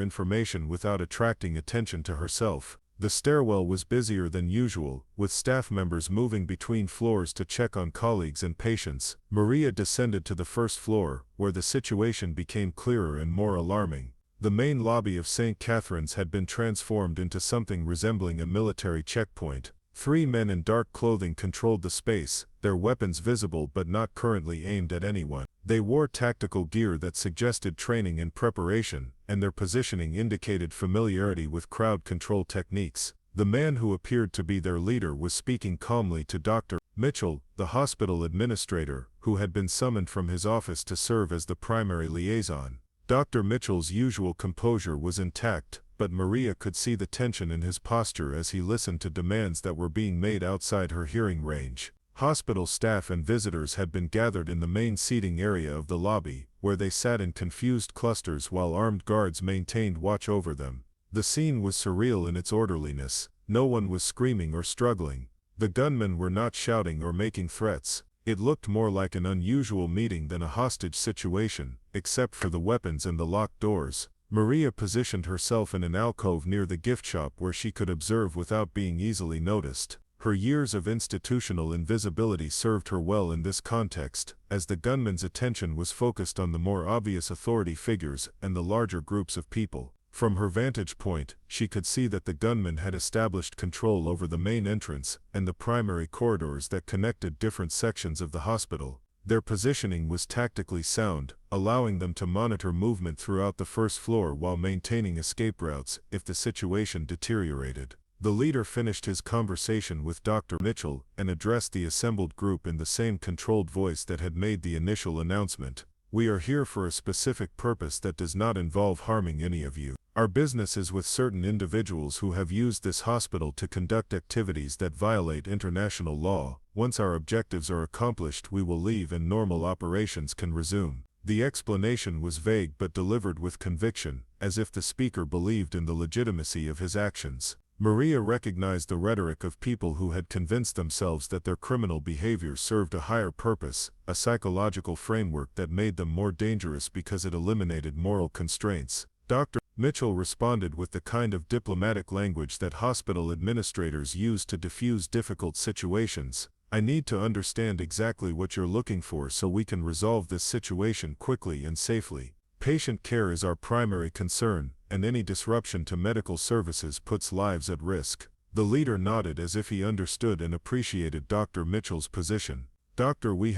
information without attracting attention to herself. The stairwell was busier than usual, with staff members moving between floors to check on colleagues and patients. Maria descended to the first floor, where the situation became clearer and more alarming. The main lobby of St. Catherine's had been transformed into something resembling a military checkpoint. 3 men in dark clothing controlled the space, their weapons visible but not currently aimed at anyone. They wore tactical gear that suggested training and preparation, and their positioning indicated familiarity with crowd control techniques. The man who appeared to be their leader was speaking calmly to Dr. Mitchell, the hospital administrator, who had been summoned from his office to serve as the primary liaison. Dr. Mitchell's usual composure was intact, but Maria could see the tension in his posture as he listened to demands that were being made outside her hearing range. Hospital staff and visitors had been gathered in the main seating area of the lobby, where they sat in confused clusters while armed guards maintained watch over them. The scene was surreal in its orderliness. No one was screaming or struggling. The gunmen were not shouting or making threats. It looked more like an unusual meeting than a hostage situation, except for the weapons and the locked doors. Maria positioned herself in an alcove near the gift shop where she could observe without being easily noticed. Her years of institutional invisibility served her well in this context, as the gunman's attention was focused on the more obvious authority figures and the larger groups of people. From her vantage point, she could see that the gunman had established control over the main entrance and the primary corridors that connected different sections of the hospital. Their positioning was tactically sound, allowing them to monitor movement throughout the first floor while maintaining escape routes if the situation deteriorated. The leader finished his conversation with Dr. Mitchell and addressed the assembled group in the same controlled voice that had made the initial announcement. "We are here for a specific purpose that does not involve harming any of you. Our business is with certain individuals who have used this hospital to conduct activities that violate international law. Once our objectives are accomplished, we will leave and normal operations can resume." The explanation was vague but delivered with conviction, as if the speaker believed in the legitimacy of his actions. Maria recognized the rhetoric of people who had convinced themselves that their criminal behavior served a higher purpose, a psychological framework that made them more dangerous because it eliminated moral constraints. Dr. Mitchell responded with the kind of diplomatic language that hospital administrators use to diffuse difficult situations. "I need to understand exactly what you're looking for so we can resolve this situation quickly and safely. Patient care is our primary concern, and any disruption to medical services puts lives at risk." The leader nodded as if he understood and appreciated Dr. Mitchell's position. "Doctor, we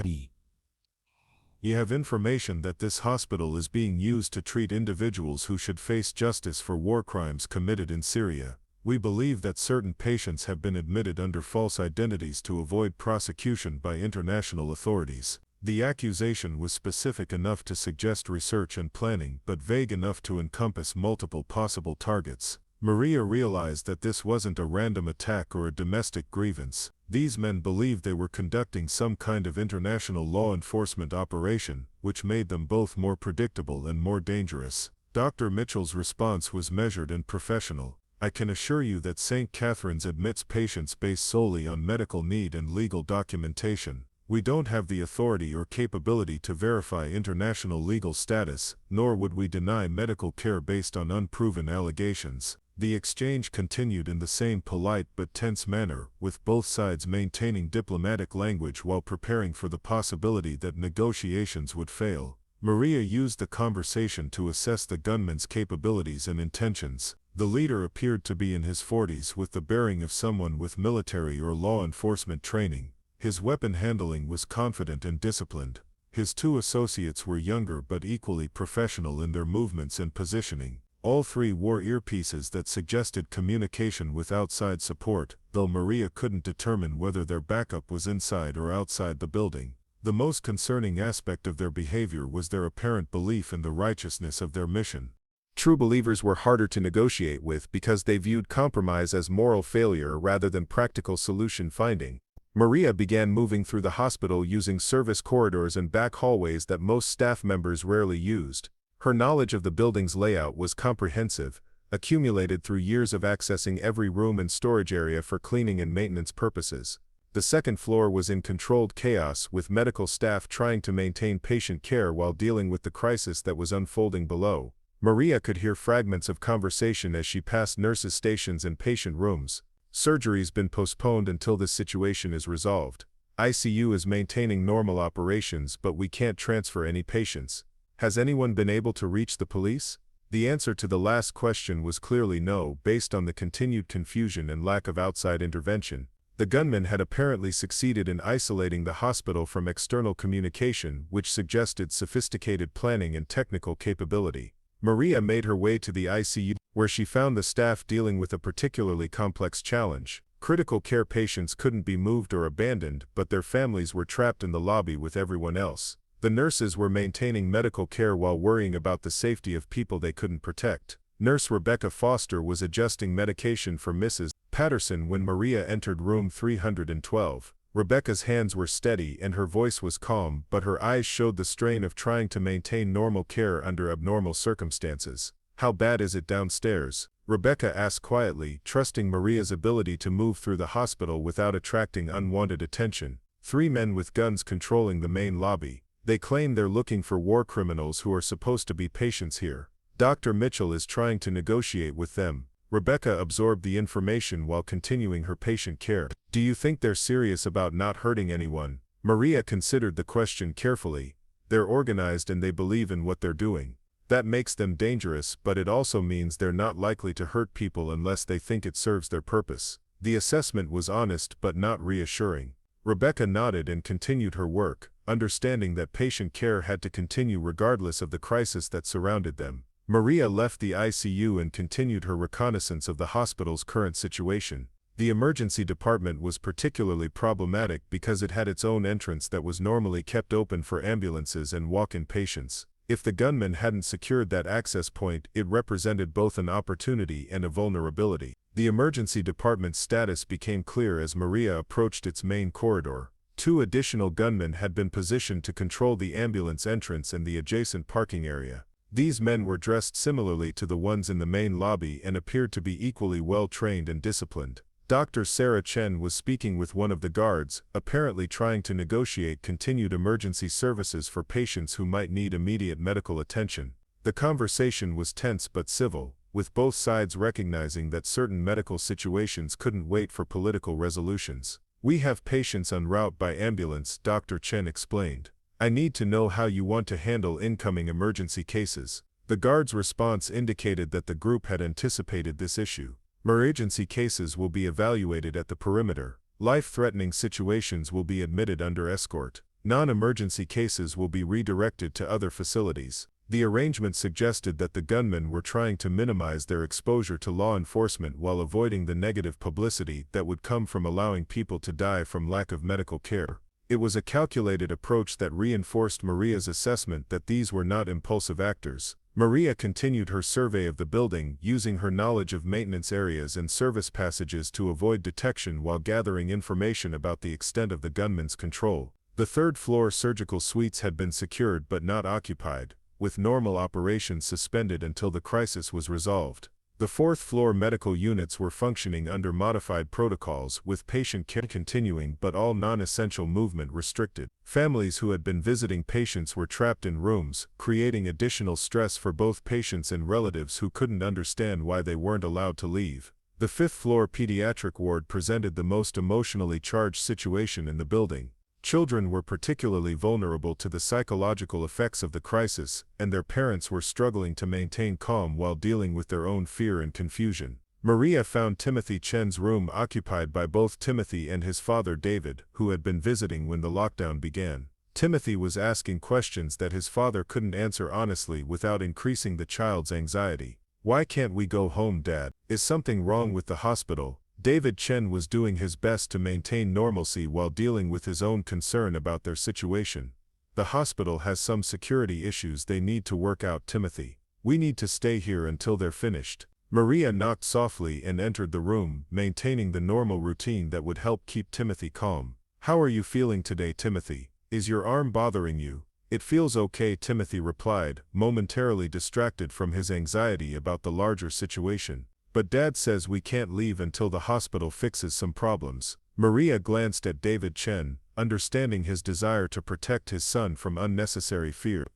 have information that this hospital is being used to treat individuals who should face justice for war crimes committed in Syria. We believe that certain patients have been admitted under false identities to avoid prosecution by international authorities." The accusation was specific enough to suggest research and planning, but vague enough to encompass multiple possible targets. Maria realized that this wasn't a random attack or a domestic grievance. These men believed they were conducting some kind of international law enforcement operation, which made them both more predictable and more dangerous. Dr. Mitchell's response was measured and professional. "I can assure you that St. Catherine's admits patients based solely on medical need and legal documentation. We don't have the authority or capability to verify international legal status, nor would we deny medical care based on unproven allegations." The exchange continued in the same polite but tense manner, with both sides maintaining diplomatic language while preparing for the possibility that negotiations would fail. Maria used the conversation to assess the gunman's capabilities and intentions. The leader appeared to be in his 40s with the bearing of someone with military or law enforcement training. His weapon handling was confident and disciplined. His two associates were younger but equally professional in their movements and positioning. All three wore earpieces that suggested communication with outside support, though Maria couldn't determine whether their backup was inside or outside the building. The most concerning aspect of their behavior was their apparent belief in the righteousness of their mission. True believers were harder to negotiate with because they viewed compromise as moral failure rather than practical solution finding. Maria began moving through the hospital using service corridors and back hallways that most staff members rarely used. Her knowledge of the building's layout was comprehensive, accumulated through years of accessing every room and storage area for cleaning and maintenance purposes. The second floor was in controlled chaos, with medical staff trying to maintain patient care while dealing with the crisis that was unfolding below. Maria could hear fragments of conversation as she passed nurses' stations and patient rooms. "Surgery's been postponed until this situation is resolved. ICU is maintaining normal operations, but we can't transfer any patients. Has anyone been able to reach the police?" The answer to the last question was clearly no, based on the continued confusion and lack of outside intervention. The gunman had apparently succeeded in isolating the hospital from external communication, which suggested sophisticated planning and technical capability. Maria made her way to the ICU, where she found the staff dealing with a particularly complex challenge. Critical care patients couldn't be moved or abandoned, but their families were trapped in the lobby with everyone else. The nurses were maintaining medical care while worrying about the safety of people they couldn't protect. Nurse Rebecca Foster was adjusting medication for Mrs. Patterson when Maria entered room 312. Rebecca's hands were steady and her voice was calm, but her eyes showed the strain of trying to maintain normal care under abnormal circumstances. "How bad is it downstairs?" Rebecca asked quietly, trusting Maria's ability to move through the hospital without attracting unwanted attention. 3 men with guns controlling the main lobby. They claim they're looking for war criminals who are supposed to be patients here. Dr. Mitchell is trying to negotiate with them. Rebecca absorbed the information while continuing her patient care. Do you think they're serious about not hurting anyone? Maria considered the question carefully. They're organized and they believe in what they're doing. That makes them dangerous, but it also means they're not likely to hurt people unless they think it serves their purpose. The assessment was honest but not reassuring. Rebecca nodded and continued her work, understanding that patient care had to continue regardless of the crisis that surrounded them. Maria left the ICU and continued her reconnaissance of the hospital's current situation. The emergency department was particularly problematic because it had its own entrance that was normally kept open for ambulances and walk-in patients. If the gunman hadn't secured that access point, it represented both an opportunity and a vulnerability. The emergency department's status became clear as Maria approached its main corridor. 2 additional gunmen had been positioned to control the ambulance entrance and the adjacent parking area. These men were dressed similarly to the ones in the main lobby and appeared to be equally well-trained and disciplined. Dr. Sarah Chen was speaking with one of the guards, apparently trying to negotiate continued emergency services for patients who might need immediate medical attention. The conversation was tense but civil, with both sides recognizing that certain medical situations couldn't wait for political resolutions. We have patients en route by ambulance, Dr. Chen explained. I need to know how you want to handle incoming emergency cases. The guard's response indicated that the group had anticipated this issue. Emergency cases will be evaluated at the perimeter. Life-threatening situations will be admitted under escort. Non-emergency cases will be redirected to other facilities. The arrangement suggested that the gunmen were trying to minimize their exposure to law enforcement while avoiding the negative publicity that would come from allowing people to die from lack of medical care. It was a calculated approach that reinforced Maria's assessment that these were not impulsive actors. Maria continued her survey of the building, using her knowledge of maintenance areas and service passages to avoid detection while gathering information about the extent of the gunmen's control. The 3rd-floor surgical suites had been secured but not occupied, with normal operations suspended until the crisis was resolved. The 4th-floor medical units were functioning under modified protocols, with patient care continuing but all non-essential movement restricted. Families who had been visiting patients were trapped in rooms, creating additional stress for both patients and relatives who couldn't understand why they weren't allowed to leave. The 5th-floor pediatric ward presented the most emotionally charged situation in the building. Children were particularly vulnerable to the psychological effects of the crisis, and their parents were struggling to maintain calm while dealing with their own fear and confusion. Maria found Timothy Chen's room occupied by both Timothy and his father David, who had been visiting when the lockdown began. Timothy was asking questions that his father couldn't answer honestly without increasing the child's anxiety. "Why can't we go home, Dad? Is something wrong with the hospital?" David Chen was doing his best to maintain normalcy while dealing with his own concern about their situation. "The hospital has some security issues they need to work out, Timothy. We need to stay here until they're finished." Maria knocked softly and entered the room, maintaining the normal routine that would help keep Timothy calm. "How are you feeling today, Timothy? Is your arm bothering you?" "It feels okay," Timothy replied, momentarily distracted from his anxiety about the larger situation. "But Dad says we can't leave until the hospital fixes some problems." Maria glanced at David Chen, understanding his desire to protect his son from unnecessary fear.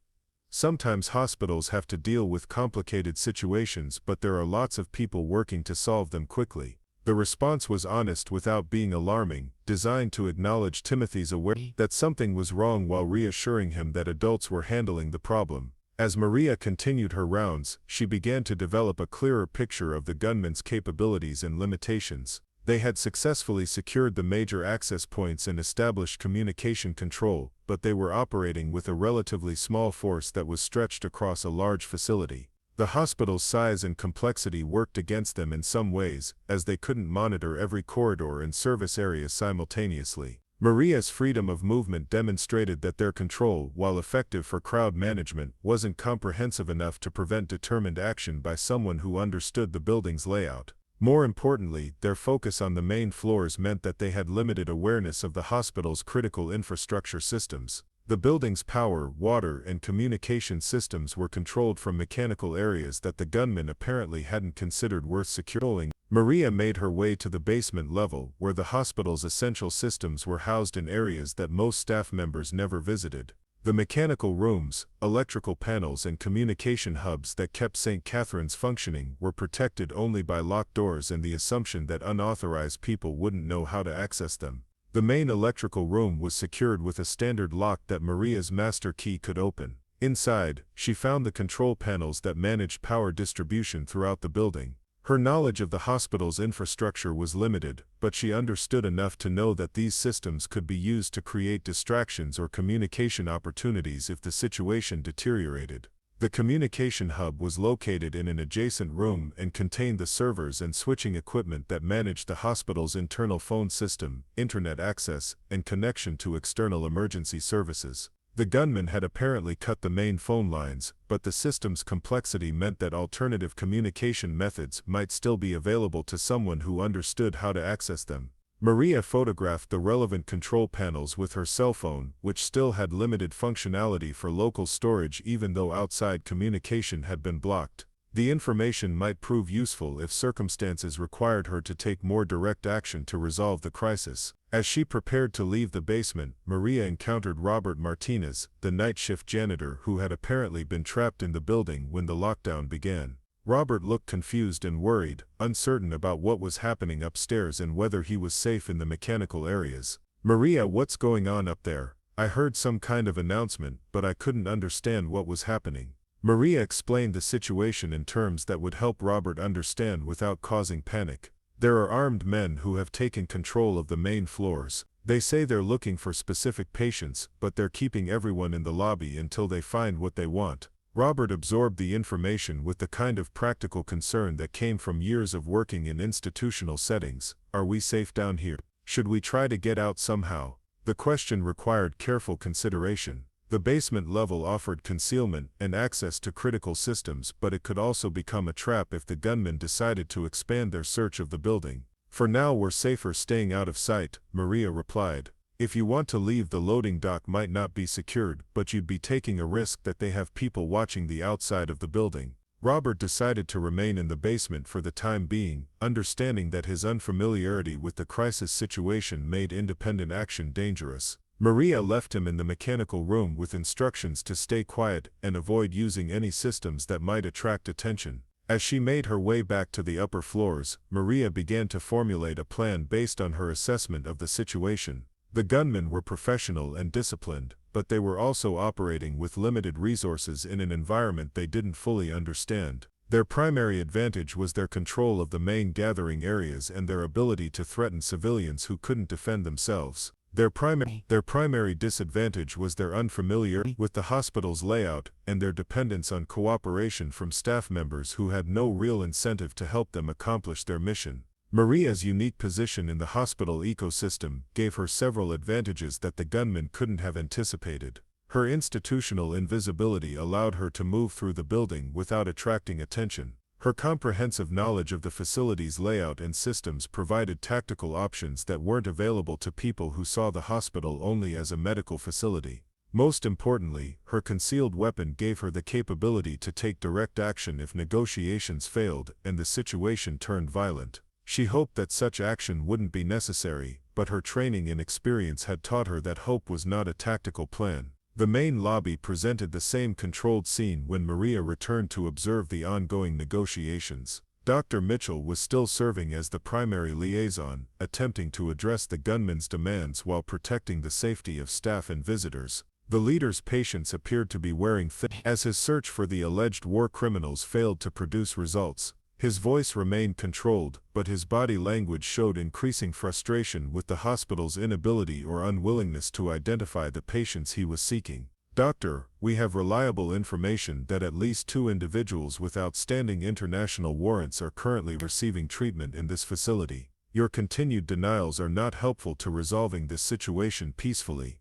Sometimes hospitals have to deal with complicated situations, but there are lots of people working to solve them quickly. The response was honest without being alarming, designed to acknowledge Timothy's awareness that something was wrong while reassuring him that adults were handling the problem. As Maria continued her rounds, she began to develop a clearer picture of the gunmen's capabilities and limitations. They had successfully secured the major access points and established communication control, but they were operating with a relatively small force that was stretched across a large facility. The hospital's size and complexity worked against them in some ways, as they couldn't monitor every corridor and service area simultaneously. Maria's freedom of movement demonstrated that their control, while effective for crowd management, wasn't comprehensive enough to prevent determined action by someone who understood the building's layout. More importantly, their focus on the main floors meant that they had limited awareness of the hospital's critical infrastructure systems. The building's power, water, and communication systems were controlled from mechanical areas that the gunmen apparently hadn't considered worth securing. Maria made her way to the basement level, where the hospital's essential systems were housed in areas that most staff members never visited. The mechanical rooms, electrical panels, and communication hubs that kept St. Catherine's functioning were protected only by locked doors and the assumption that unauthorized people wouldn't know how to access them. The main electrical room was secured with a standard lock that Maria's master key could open. Inside, she found the control panels that managed power distribution throughout the building. Her knowledge of the hospital's infrastructure was limited, but she understood enough to know that these systems could be used to create distractions or communication opportunities if the situation deteriorated. The communication hub was located in an adjacent room and contained the servers and switching equipment that managed the hospital's internal phone system, internet access, and connection to external emergency services. The gunmen had apparently cut the main phone lines, but the system's complexity meant that alternative communication methods might still be available to someone who understood how to access them. Maria photographed the relevant control panels with her cell phone, which still had limited functionality for local storage even though outside communication had been blocked. The information might prove useful if circumstances required her to take more direct action to resolve the crisis. As she prepared to leave the basement, Maria encountered Robert Martinez, the night shift janitor who had apparently been trapped in the building when the lockdown began. Robert looked confused and worried, uncertain about what was happening upstairs and whether he was safe in the mechanical areas. "Maria, what's going on up there? I heard some kind of announcement, but I couldn't understand what was happening." Maria explained the situation in terms that would help Robert understand without causing panic. "There are armed men who have taken control of the main floors. They say they're looking for specific patients, but they're keeping everyone in the lobby until they find what they want." Robert absorbed the information with the kind of practical concern that came from years of working in institutional settings. "Are we safe down here? Should we try to get out somehow?" The question required careful consideration. The basement level offered concealment and access to critical systems, but it could also become a trap if the gunmen decided to expand their search of the building. "For now we're safer staying out of sight," Maria replied. "If you want to leave, the loading dock might not be secured, but you'd be taking a risk that they have people watching the outside of the building." Robert decided to remain in the basement for the time being, understanding that his unfamiliarity with the crisis situation made independent action dangerous. Maria left him in the mechanical room with instructions to stay quiet and avoid using any systems that might attract attention. As she made her way back to the upper floors, Maria began to formulate a plan based on her assessment of the situation. The gunmen were professional and disciplined, but they were also operating with limited resources in an environment they didn't fully understand. Their primary advantage was their control of the main gathering areas and their ability to threaten civilians who couldn't defend themselves. Their primary disadvantage was their unfamiliarity with the hospital's layout and their dependence on cooperation from staff members who had no real incentive to help them accomplish their mission. Maria's unique position in the hospital ecosystem gave her several advantages that the gunmen couldn't have anticipated. Her institutional invisibility allowed her to move through the building without attracting attention. Her comprehensive knowledge of the facility's layout and systems provided tactical options that weren't available to people who saw the hospital only as a medical facility. Most importantly, her concealed weapon gave her the capability to take direct action if negotiations failed and the situation turned violent. She hoped that such action wouldn't be necessary, but her training and experience had taught her that hope was not a tactical plan. The main lobby presented the same controlled scene when Maria returned to observe the ongoing negotiations. Dr. Mitchell was still serving as the primary liaison, attempting to address the gunmen's demands while protecting the safety of staff and visitors. The leader's patience appeared to be wearing thin as his search for the alleged war criminals failed to produce results. His voice remained controlled, but his body language showed increasing frustration with the hospital's inability or unwillingness to identify the patients he was seeking. "Doctor, we have reliable information that at least 2 individuals with outstanding international warrants are currently receiving treatment in this facility. Your continued denials are not helpful to resolving this situation peacefully."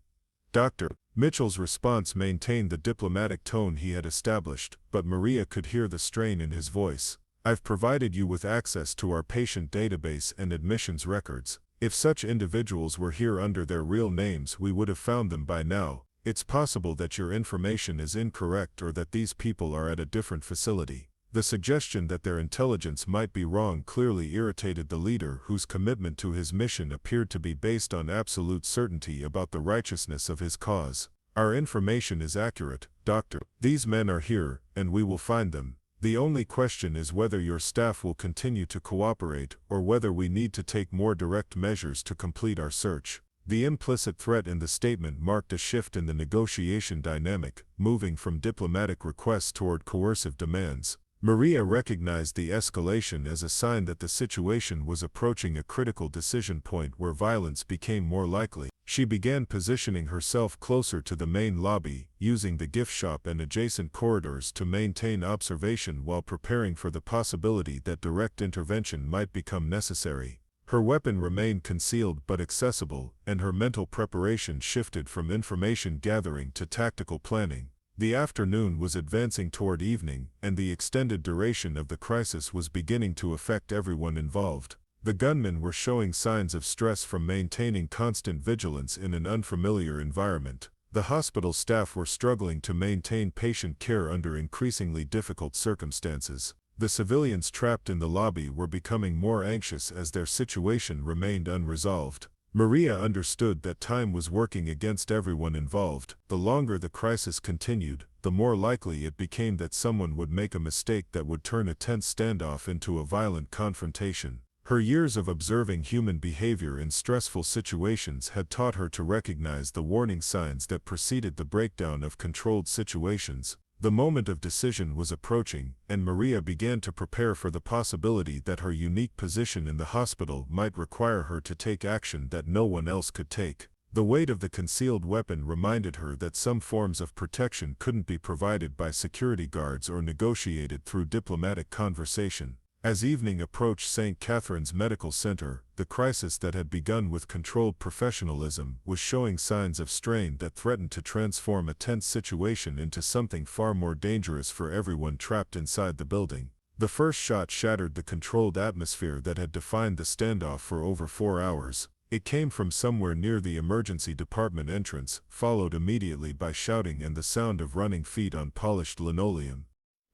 Dr. Mitchell's response maintained the diplomatic tone he had established, but Maria could hear the strain in his voice. "I've provided you with access to our patient database and admissions records. If such individuals were here under their real names, we would have found them by now. It's possible that your information is incorrect or that these people are at a different facility. The suggestion that their intelligence might be wrong clearly irritated the leader, whose commitment to his mission appeared to be based on absolute certainty about the righteousness of his cause. Our information is accurate, Doctor. These men are here, and we will find them. The only question is whether your staff will continue to cooperate or whether we need to take more direct measures to complete our search. The implicit threat in the statement marked a shift in the negotiation dynamic, moving from diplomatic requests toward coercive demands. Maria recognized the escalation as a sign that the situation was approaching a critical decision point where violence became more likely. She began positioning herself closer to the main lobby, using the gift shop and adjacent corridors to maintain observation while preparing for the possibility that direct intervention might become necessary. Her weapon remained concealed but accessible, and her mental preparation shifted from information gathering to tactical planning. The afternoon was advancing toward evening, and the extended duration of the crisis was beginning to affect everyone involved. The gunmen were showing signs of stress from maintaining constant vigilance in an unfamiliar environment. The hospital staff were struggling to maintain patient care under increasingly difficult circumstances. The civilians trapped in the lobby were becoming more anxious as their situation remained unresolved. Maria understood that time was working against everyone involved. The longer the crisis continued, the more likely it became that someone would make a mistake that would turn a tense standoff into a violent confrontation. Her years of observing human behavior in stressful situations had taught her to recognize the warning signs that preceded the breakdown of controlled situations. The moment of decision was approaching, and Maria began to prepare for the possibility that her unique position in the hospital might require her to take action that no one else could take. The weight of the concealed weapon reminded her that some forms of protection couldn't be provided by security guards or negotiated through diplomatic conversation. As evening approached St. Catherine's Medical Center, the crisis that had begun with controlled professionalism was showing signs of strain that threatened to transform a tense situation into something far more dangerous for everyone trapped inside the building. The first shot shattered the controlled atmosphere that had defined the standoff for over 4 hours. It came from somewhere near the emergency department entrance, followed immediately by shouting and the sound of running feet on polished linoleum.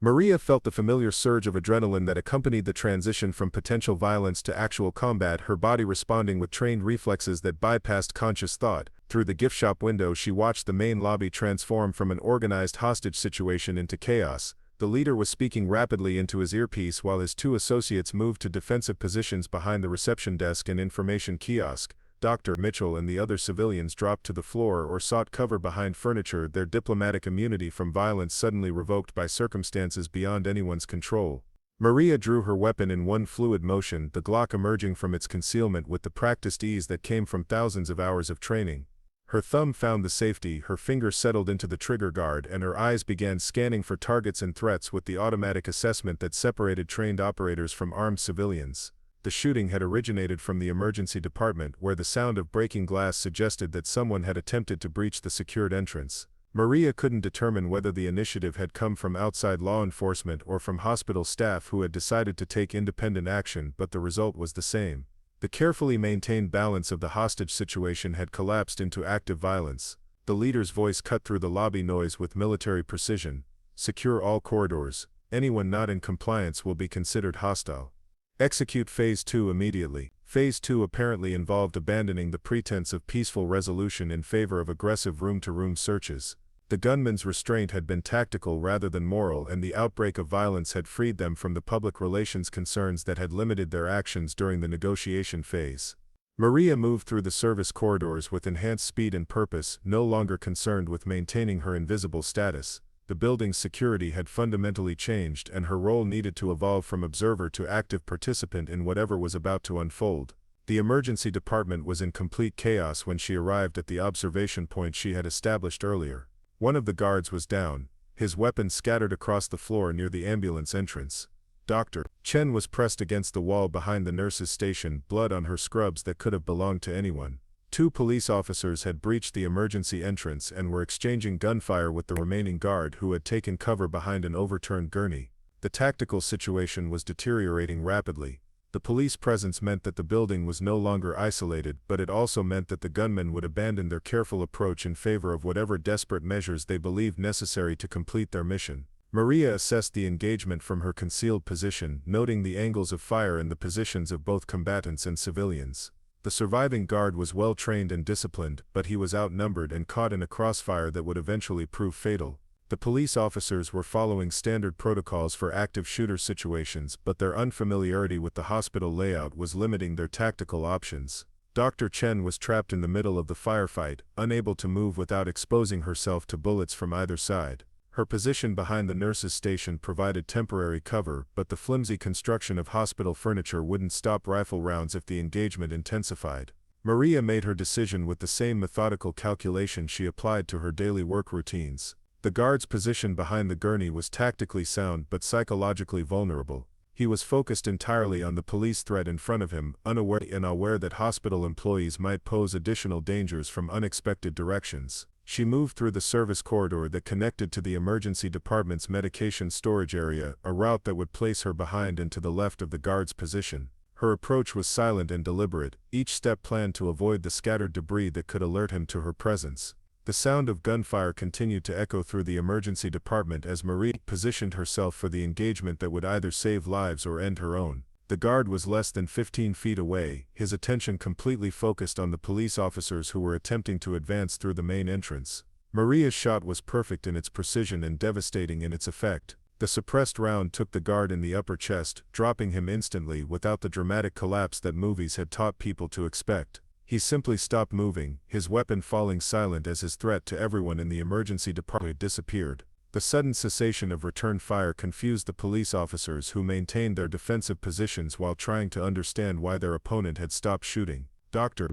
Maria felt the familiar surge of adrenaline that accompanied the transition from potential violence to actual combat, her body responding with trained reflexes that bypassed conscious thought. Through the gift shop window, she watched the main lobby transform from an organized hostage situation into chaos. The leader was speaking rapidly into his earpiece while his 2 associates moved to defensive positions behind the reception desk and information kiosk. Dr. Mitchell and the other civilians dropped to the floor or sought cover behind furniture, their diplomatic immunity from violence suddenly revoked by circumstances beyond anyone's control. Maria drew her weapon in one fluid motion, the Glock emerging from its concealment with the practiced ease that came from thousands of hours of training. Her thumb found the safety, her finger settled into the trigger guard, and her eyes began scanning for targets and threats with the automatic assessment that separated trained operators from armed civilians. The shooting had originated from the emergency department, where the sound of breaking glass suggested that someone had attempted to breach the secured entrance. Maria couldn't determine whether the initiative had come from outside law enforcement or from hospital staff who had decided to take independent action, but the result was the same. The carefully maintained balance of the hostage situation had collapsed into active violence. The leader's voice cut through the lobby noise with military precision. "Secure all corridors. Anyone not in compliance will be considered hostile. Execute Phase 2 immediately." Phase 2 apparently involved abandoning the pretense of peaceful resolution in favor of aggressive room-to-room searches. The gunmen's restraint had been tactical rather than moral, and the outbreak of violence had freed them from the public relations concerns that had limited their actions during the negotiation phase. Maria moved through the service corridors with enhanced speed and purpose, no longer concerned with maintaining her invisible status. The building's security had fundamentally changed, and her role needed to evolve from observer to active participant in whatever was about to unfold. The emergency department was in complete chaos when she arrived at the observation point she had established earlier. One of the guards was down, his weapon scattered across the floor near the ambulance entrance. Dr. Chen was pressed against the wall behind the nurse's station, blood on her scrubs that could have belonged to anyone. 2 police officers had breached the emergency entrance and were exchanging gunfire with the remaining guard, who had taken cover behind an overturned gurney. The tactical situation was deteriorating rapidly. The police presence meant that the building was no longer isolated, but it also meant that the gunmen would abandon their careful approach in favor of whatever desperate measures they believed necessary to complete their mission. Maria assessed the engagement from her concealed position, noting the angles of fire and the positions of both combatants and civilians. The surviving guard was well trained and disciplined, but he was outnumbered and caught in a crossfire that would eventually prove fatal. The police officers were following standard protocols for active shooter situations, but their unfamiliarity with the hospital layout was limiting their tactical options. Dr. Chen was trapped in the middle of the firefight, unable to move without exposing herself to bullets from either side. Her position behind the nurses' station provided temporary cover, but the flimsy construction of hospital furniture wouldn't stop rifle rounds if the engagement intensified. Maria made her decision with the same methodical calculation she applied to her daily work routines. The guard's position behind the gurney was tactically sound but psychologically vulnerable. He was focused entirely on the police threat in front of him, unaware that hospital employees might pose additional dangers from unexpected directions. She moved through the service corridor that connected to the emergency department's medication storage area, a route that would place her behind and to the left of the guard's position. Her approach was silent and deliberate, each step planned to avoid the scattered debris that could alert him to her presence. The sound of gunfire continued to echo through the emergency department as Maria positioned herself for the engagement that would either save lives or end her own. The guard was less than 15 feet away, his attention completely focused on the police officers who were attempting to advance through the main entrance. Maria's shot was perfect in its precision and devastating in its effect. The suppressed round took the guard in the upper chest, dropping him instantly without the dramatic collapse that movies had taught people to expect. He simply stopped moving, his weapon falling silent as his threat to everyone in the emergency department disappeared. The sudden cessation of return fire confused the police officers who maintained their defensive positions while trying to understand why their opponent had stopped shooting. Doctor.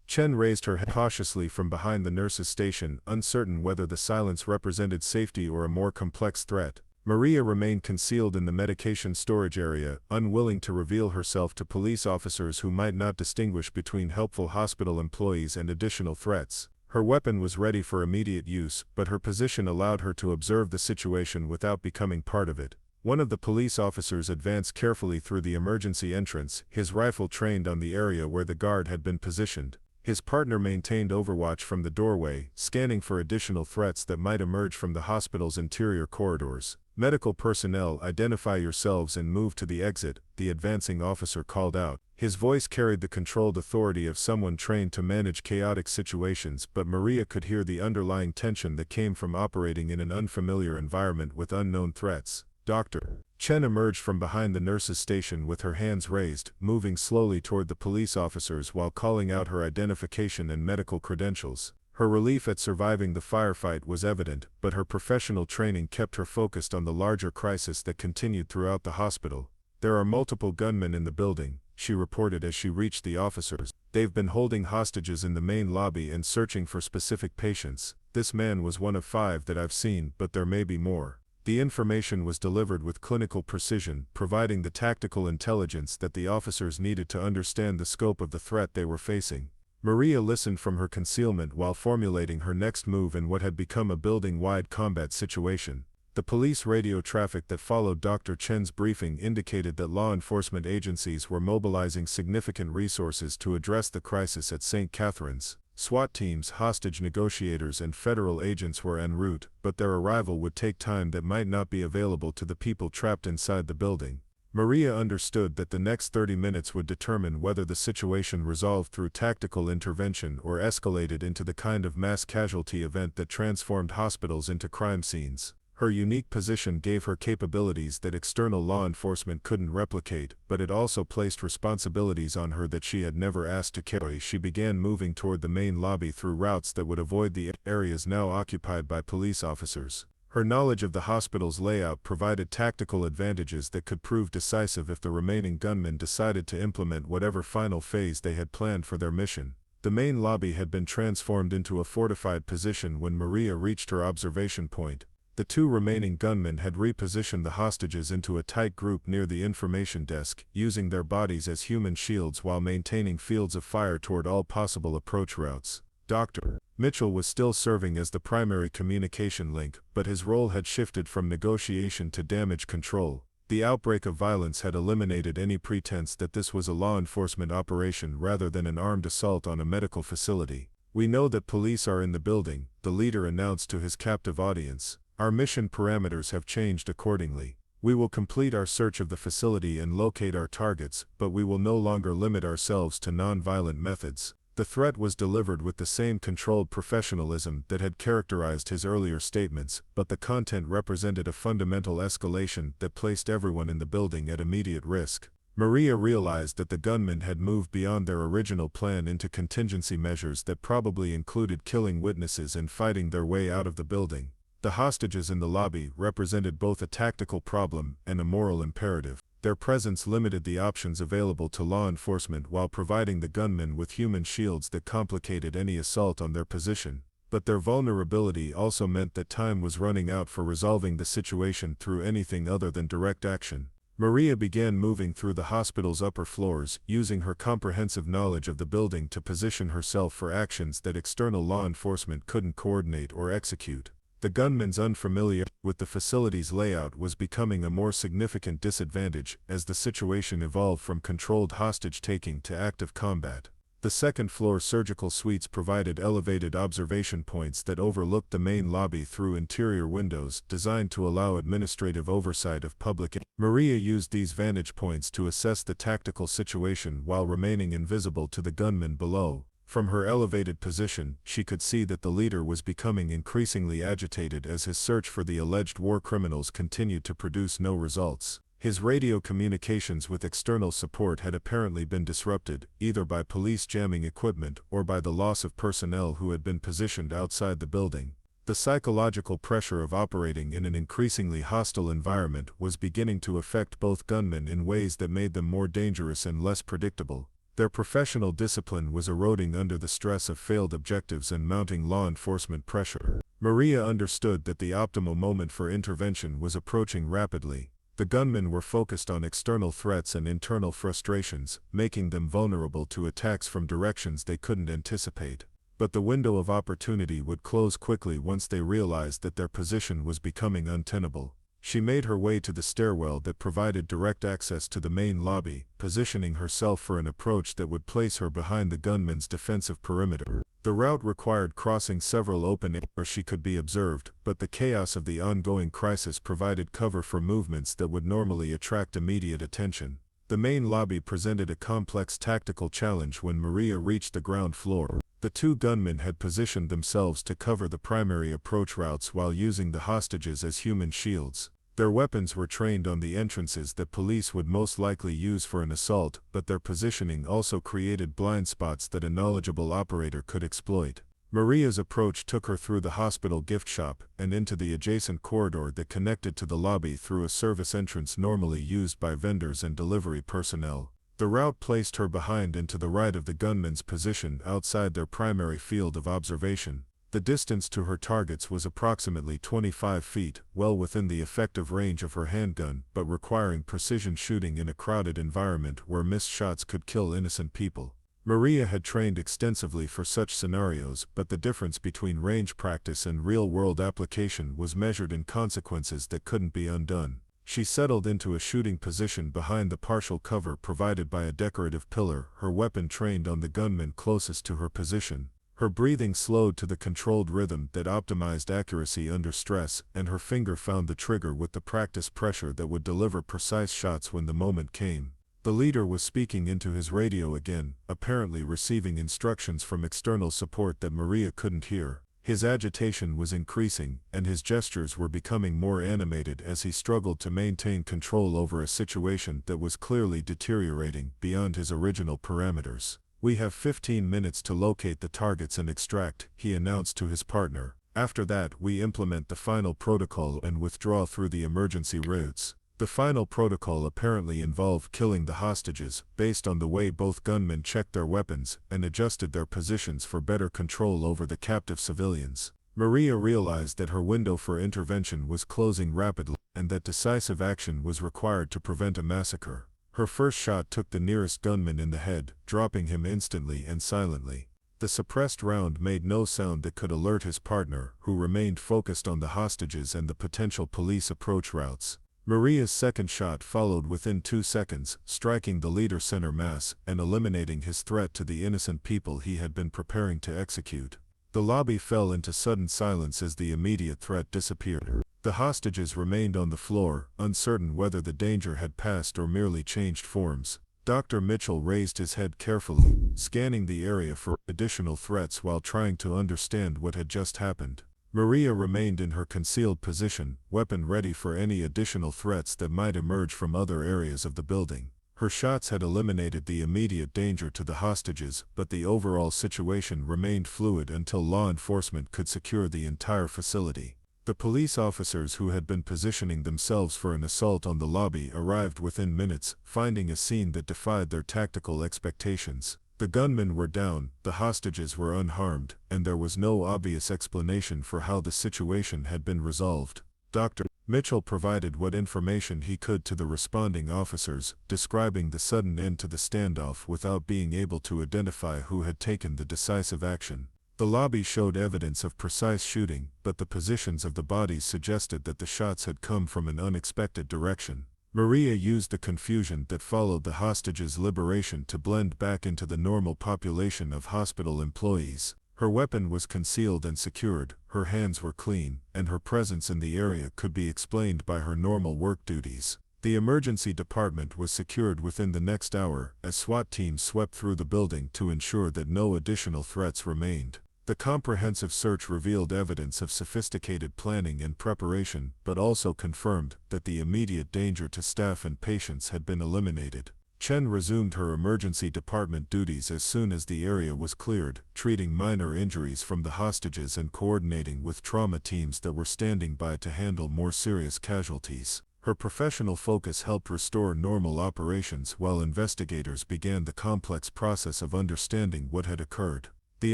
Chen raised her head cautiously from behind the nurse's station, uncertain whether the silence represented safety or a more complex threat. Maria remained concealed in the medication storage area, unwilling to reveal herself to police officers who might not distinguish between helpful hospital employees and additional threats. Her weapon was ready for immediate use, but her position allowed her to observe the situation without becoming part of it. One of the police officers advanced carefully through the emergency entrance, his rifle trained on the area where the guard had been positioned. His partner maintained overwatch from the doorway, scanning for additional threats that might emerge from the hospital's interior corridors. Medical personnel, identify yourselves and move to the exit, the advancing officer called out. His voice carried the controlled authority of someone trained to manage chaotic situations, but Maria could hear the underlying tension that came from operating in an unfamiliar environment with unknown threats. Doctor. Chen emerged from behind the nurse's station with her hands raised, moving slowly toward the police officers while calling out her identification and medical credentials. Her relief at surviving the firefight was evident, but her professional training kept her focused on the larger crisis that continued throughout the hospital. There are multiple gunmen in the building, she reported as she reached the officers. They've been holding hostages in the main lobby and searching for specific patients. This man was one of 5 that I've seen, but there may be more. The information was delivered with clinical precision, providing the tactical intelligence that the officers needed to understand the scope of the threat they were facing. Maria listened from her concealment while formulating her next move in what had become a building-wide combat situation. The police radio traffic that followed Dr. Chen's briefing indicated that law enforcement agencies were mobilizing significant resources to address the crisis at St. Catherine's. SWAT teams, hostage negotiators, and federal agents were en route, but their arrival would take time that might not be available to the people trapped inside the building. Maria understood that the next 30 minutes would determine whether the situation resolved through tactical intervention or escalated into the kind of mass casualty event that transformed hospitals into crime scenes. Her unique position gave her capabilities that external law enforcement couldn't replicate, but it also placed responsibilities on her that she had never asked to carry. She began moving toward the main lobby through routes that would avoid the areas now occupied by police officers. Her knowledge of the hospital's layout provided tactical advantages that could prove decisive if the remaining gunmen decided to implement whatever final phase they had planned for their mission. The main lobby had been transformed into a fortified position when Maria reached her observation point. The 2 remaining gunmen had repositioned the hostages into a tight group near the information desk, using their bodies as human shields while maintaining fields of fire toward all possible approach routes. Dr. Mitchell was still serving as the primary communication link, but his role had shifted from negotiation to damage control. The outbreak of violence had eliminated any pretense that this was a law enforcement operation rather than an armed assault on a medical facility. "We know that police are in the building," the leader announced to his captive audience. "Our mission parameters have changed accordingly. We will complete our search of the facility and locate our targets, but we will no longer limit ourselves to non-violent methods." The threat was delivered with the same controlled professionalism that had characterized his earlier statements, but the content represented a fundamental escalation that placed everyone in the building at immediate risk. Maria realized that the gunmen had moved beyond their original plan into contingency measures that probably included killing witnesses and fighting their way out of the building. The hostages in the lobby represented both a tactical problem and a moral imperative. Their presence limited the options available to law enforcement while providing the gunmen with human shields that complicated any assault on their position. But their vulnerability also meant that time was running out for resolving the situation through anything other than direct action. Maria began moving through the hospital's upper floors, using her comprehensive knowledge of the building to position herself for actions that external law enforcement couldn't coordinate or execute. The gunmen's unfamiliarity with the facility's layout was becoming a more significant disadvantage as the situation evolved from controlled hostage-taking to active combat. The second-floor surgical suites provided elevated observation points that overlooked the main lobby through interior windows designed to allow administrative oversight of public. Maria used these vantage points to assess the tactical situation while remaining invisible to the gunmen below. From her elevated position, she could see that the leader was becoming increasingly agitated as his search for the alleged war criminals continued to produce no results. His radio communications with external support had apparently been disrupted, either by police jamming equipment or by the loss of personnel who had been positioned outside the building. The psychological pressure of operating in an increasingly hostile environment was beginning to affect both gunmen in ways that made them more dangerous and less predictable. Their professional discipline was eroding under the stress of failed objectives and mounting law enforcement pressure. Maria understood that the optimal moment for intervention was approaching rapidly. The gunmen were focused on external threats and internal frustrations, making them vulnerable to attacks from directions they couldn't anticipate. But the window of opportunity would close quickly once they realized that their position was becoming untenable. She made her way to the stairwell that provided direct access to the main lobby, positioning herself for an approach that would place her behind the gunmen's defensive perimeter. The route required crossing several open areas where she could be observed, but the chaos of the ongoing crisis provided cover for movements that would normally attract immediate attention. The main lobby presented a complex tactical challenge when Maria reached the ground floor. The two gunmen had positioned themselves to cover the primary approach routes while using the hostages as human shields. Their weapons were trained on the entrances that police would most likely use for an assault, but their positioning also created blind spots that a knowledgeable operator could exploit. Maria's approach took her through the hospital gift shop and into the adjacent corridor that connected to the lobby through a service entrance normally used by vendors and delivery personnel. The route placed her behind and to the right of the gunmen's position outside their primary field of observation. The distance to her targets was approximately 25 feet, well within the effective range of her handgun, but requiring precision shooting in a crowded environment where missed shots could kill innocent people. Maria had trained extensively for such scenarios, but the difference between range practice and real-world application was measured in consequences that couldn't be undone. She settled into a shooting position behind the partial cover provided by a decorative pillar, her weapon trained on the gunman closest to her position. Her breathing slowed to the controlled rhythm that optimized accuracy under stress, and her finger found the trigger with the practice pressure that would deliver precise shots when the moment came. The leader was speaking into his radio again, apparently receiving instructions from external support that Maria couldn't hear. His agitation was increasing, and his gestures were becoming more animated as he struggled to maintain control over a situation that was clearly deteriorating beyond his original parameters. "We have 15 minutes to locate the targets and extract," he announced to his partner. "After that, we implement the final protocol and withdraw through the emergency routes." The final protocol apparently involved killing the hostages, based on the way both gunmen checked their weapons and adjusted their positions for better control over the captive civilians. Maria realized that her window for intervention was closing rapidly, and that decisive action was required to prevent a massacre. Her first shot took the nearest gunman in the head, dropping him instantly and silently. The suppressed round made no sound that could alert his partner, who remained focused on the hostages and the potential police approach routes. Maria's second shot followed within 2 seconds, striking the leader center mass and eliminating his threat to the innocent people he had been preparing to execute. The lobby fell into sudden silence as the immediate threat disappeared. The hostages remained on the floor, uncertain whether the danger had passed or merely changed forms. Dr. Mitchell raised his head carefully, scanning the area for additional threats while trying to understand what had just happened. Maria remained in her concealed position, weapon ready for any additional threats that might emerge from other areas of the building. Her shots had eliminated the immediate danger to the hostages, but the overall situation remained fluid until law enforcement could secure the entire facility. The police officers who had been positioning themselves for an assault on the lobby arrived within minutes, finding a scene that defied their tactical expectations. The gunmen were down, the hostages were unharmed, and there was no obvious explanation for how the situation had been resolved. Dr. Mitchell provided what information he could to the responding officers, describing the sudden end to the standoff without being able to identify who had taken the decisive action. The lobby showed evidence of precise shooting, but the positions of the bodies suggested that the shots had come from an unexpected direction. Maria used the confusion that followed the hostages' liberation to blend back into the normal population of hospital employees. Her weapon was concealed and secured, her hands were clean, and her presence in the area could be explained by her normal work duties. The emergency department was secured within the next hour, as SWAT teams swept through the building to ensure that no additional threats remained. The comprehensive search revealed evidence of sophisticated planning and preparation, but also confirmed that the immediate danger to staff and patients had been eliminated. Chen resumed her emergency department duties as soon as the area was cleared, treating minor injuries from the hostages and coordinating with trauma teams that were standing by to handle more serious casualties. Her professional focus helped restore normal operations while investigators began the complex process of understanding what had occurred. The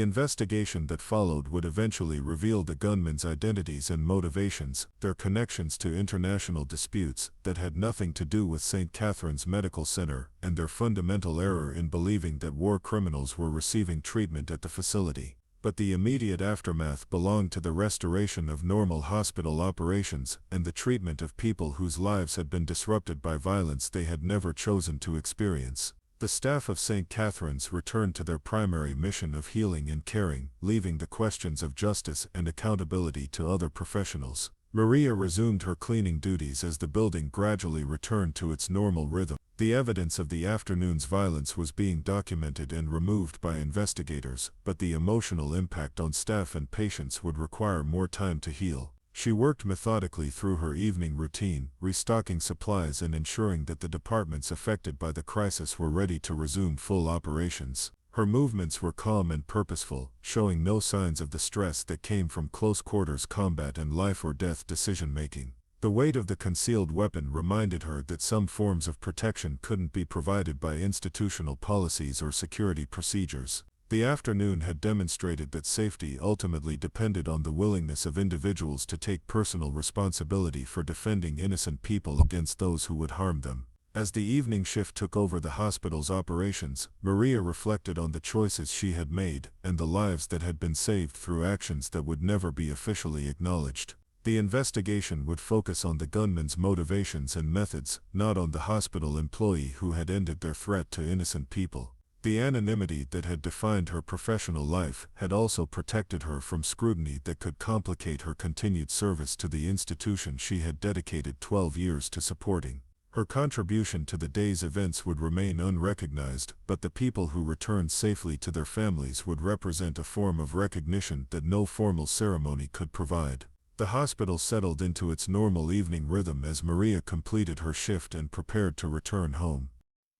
investigation that followed would eventually reveal the gunmen's identities and motivations, their connections to international disputes that had nothing to do with St. Catherine's Medical Center, and their fundamental error in believing that war criminals were receiving treatment at the facility. But the immediate aftermath belonged to the restoration of normal hospital operations and the treatment of people whose lives had been disrupted by violence they had never chosen to experience. The staff of St. Catherine's returned to their primary mission of healing and caring, leaving the questions of justice and accountability to other professionals. Maria resumed her cleaning duties as the building gradually returned to its normal rhythm. The evidence of the afternoon's violence was being documented and removed by investigators, but the emotional impact on staff and patients would require more time to heal. She worked methodically through her evening routine, restocking supplies and ensuring that the departments affected by the crisis were ready to resume full operations. Her movements were calm and purposeful, showing no signs of the stress that came from close-quarters combat and life-or-death decision-making. The weight of the concealed weapon reminded her that some forms of protection couldn't be provided by institutional policies or security procedures. The afternoon had demonstrated that safety ultimately depended on the willingness of individuals to take personal responsibility for defending innocent people against those who would harm them. As the evening shift took over the hospital's operations, Maria reflected on the choices she had made and the lives that had been saved through actions that would never be officially acknowledged. The investigation would focus on the gunmen's motivations and methods, not on the hospital employee who had ended their threat to innocent people. The anonymity that had defined her professional life had also protected her from scrutiny that could complicate her continued service to the institution she had dedicated 12 years to supporting. Her contribution to the day's events would remain unrecognized, but the people who returned safely to their families would represent a form of recognition that no formal ceremony could provide. The hospital settled into its normal evening rhythm as Maria completed her shift and prepared to return home.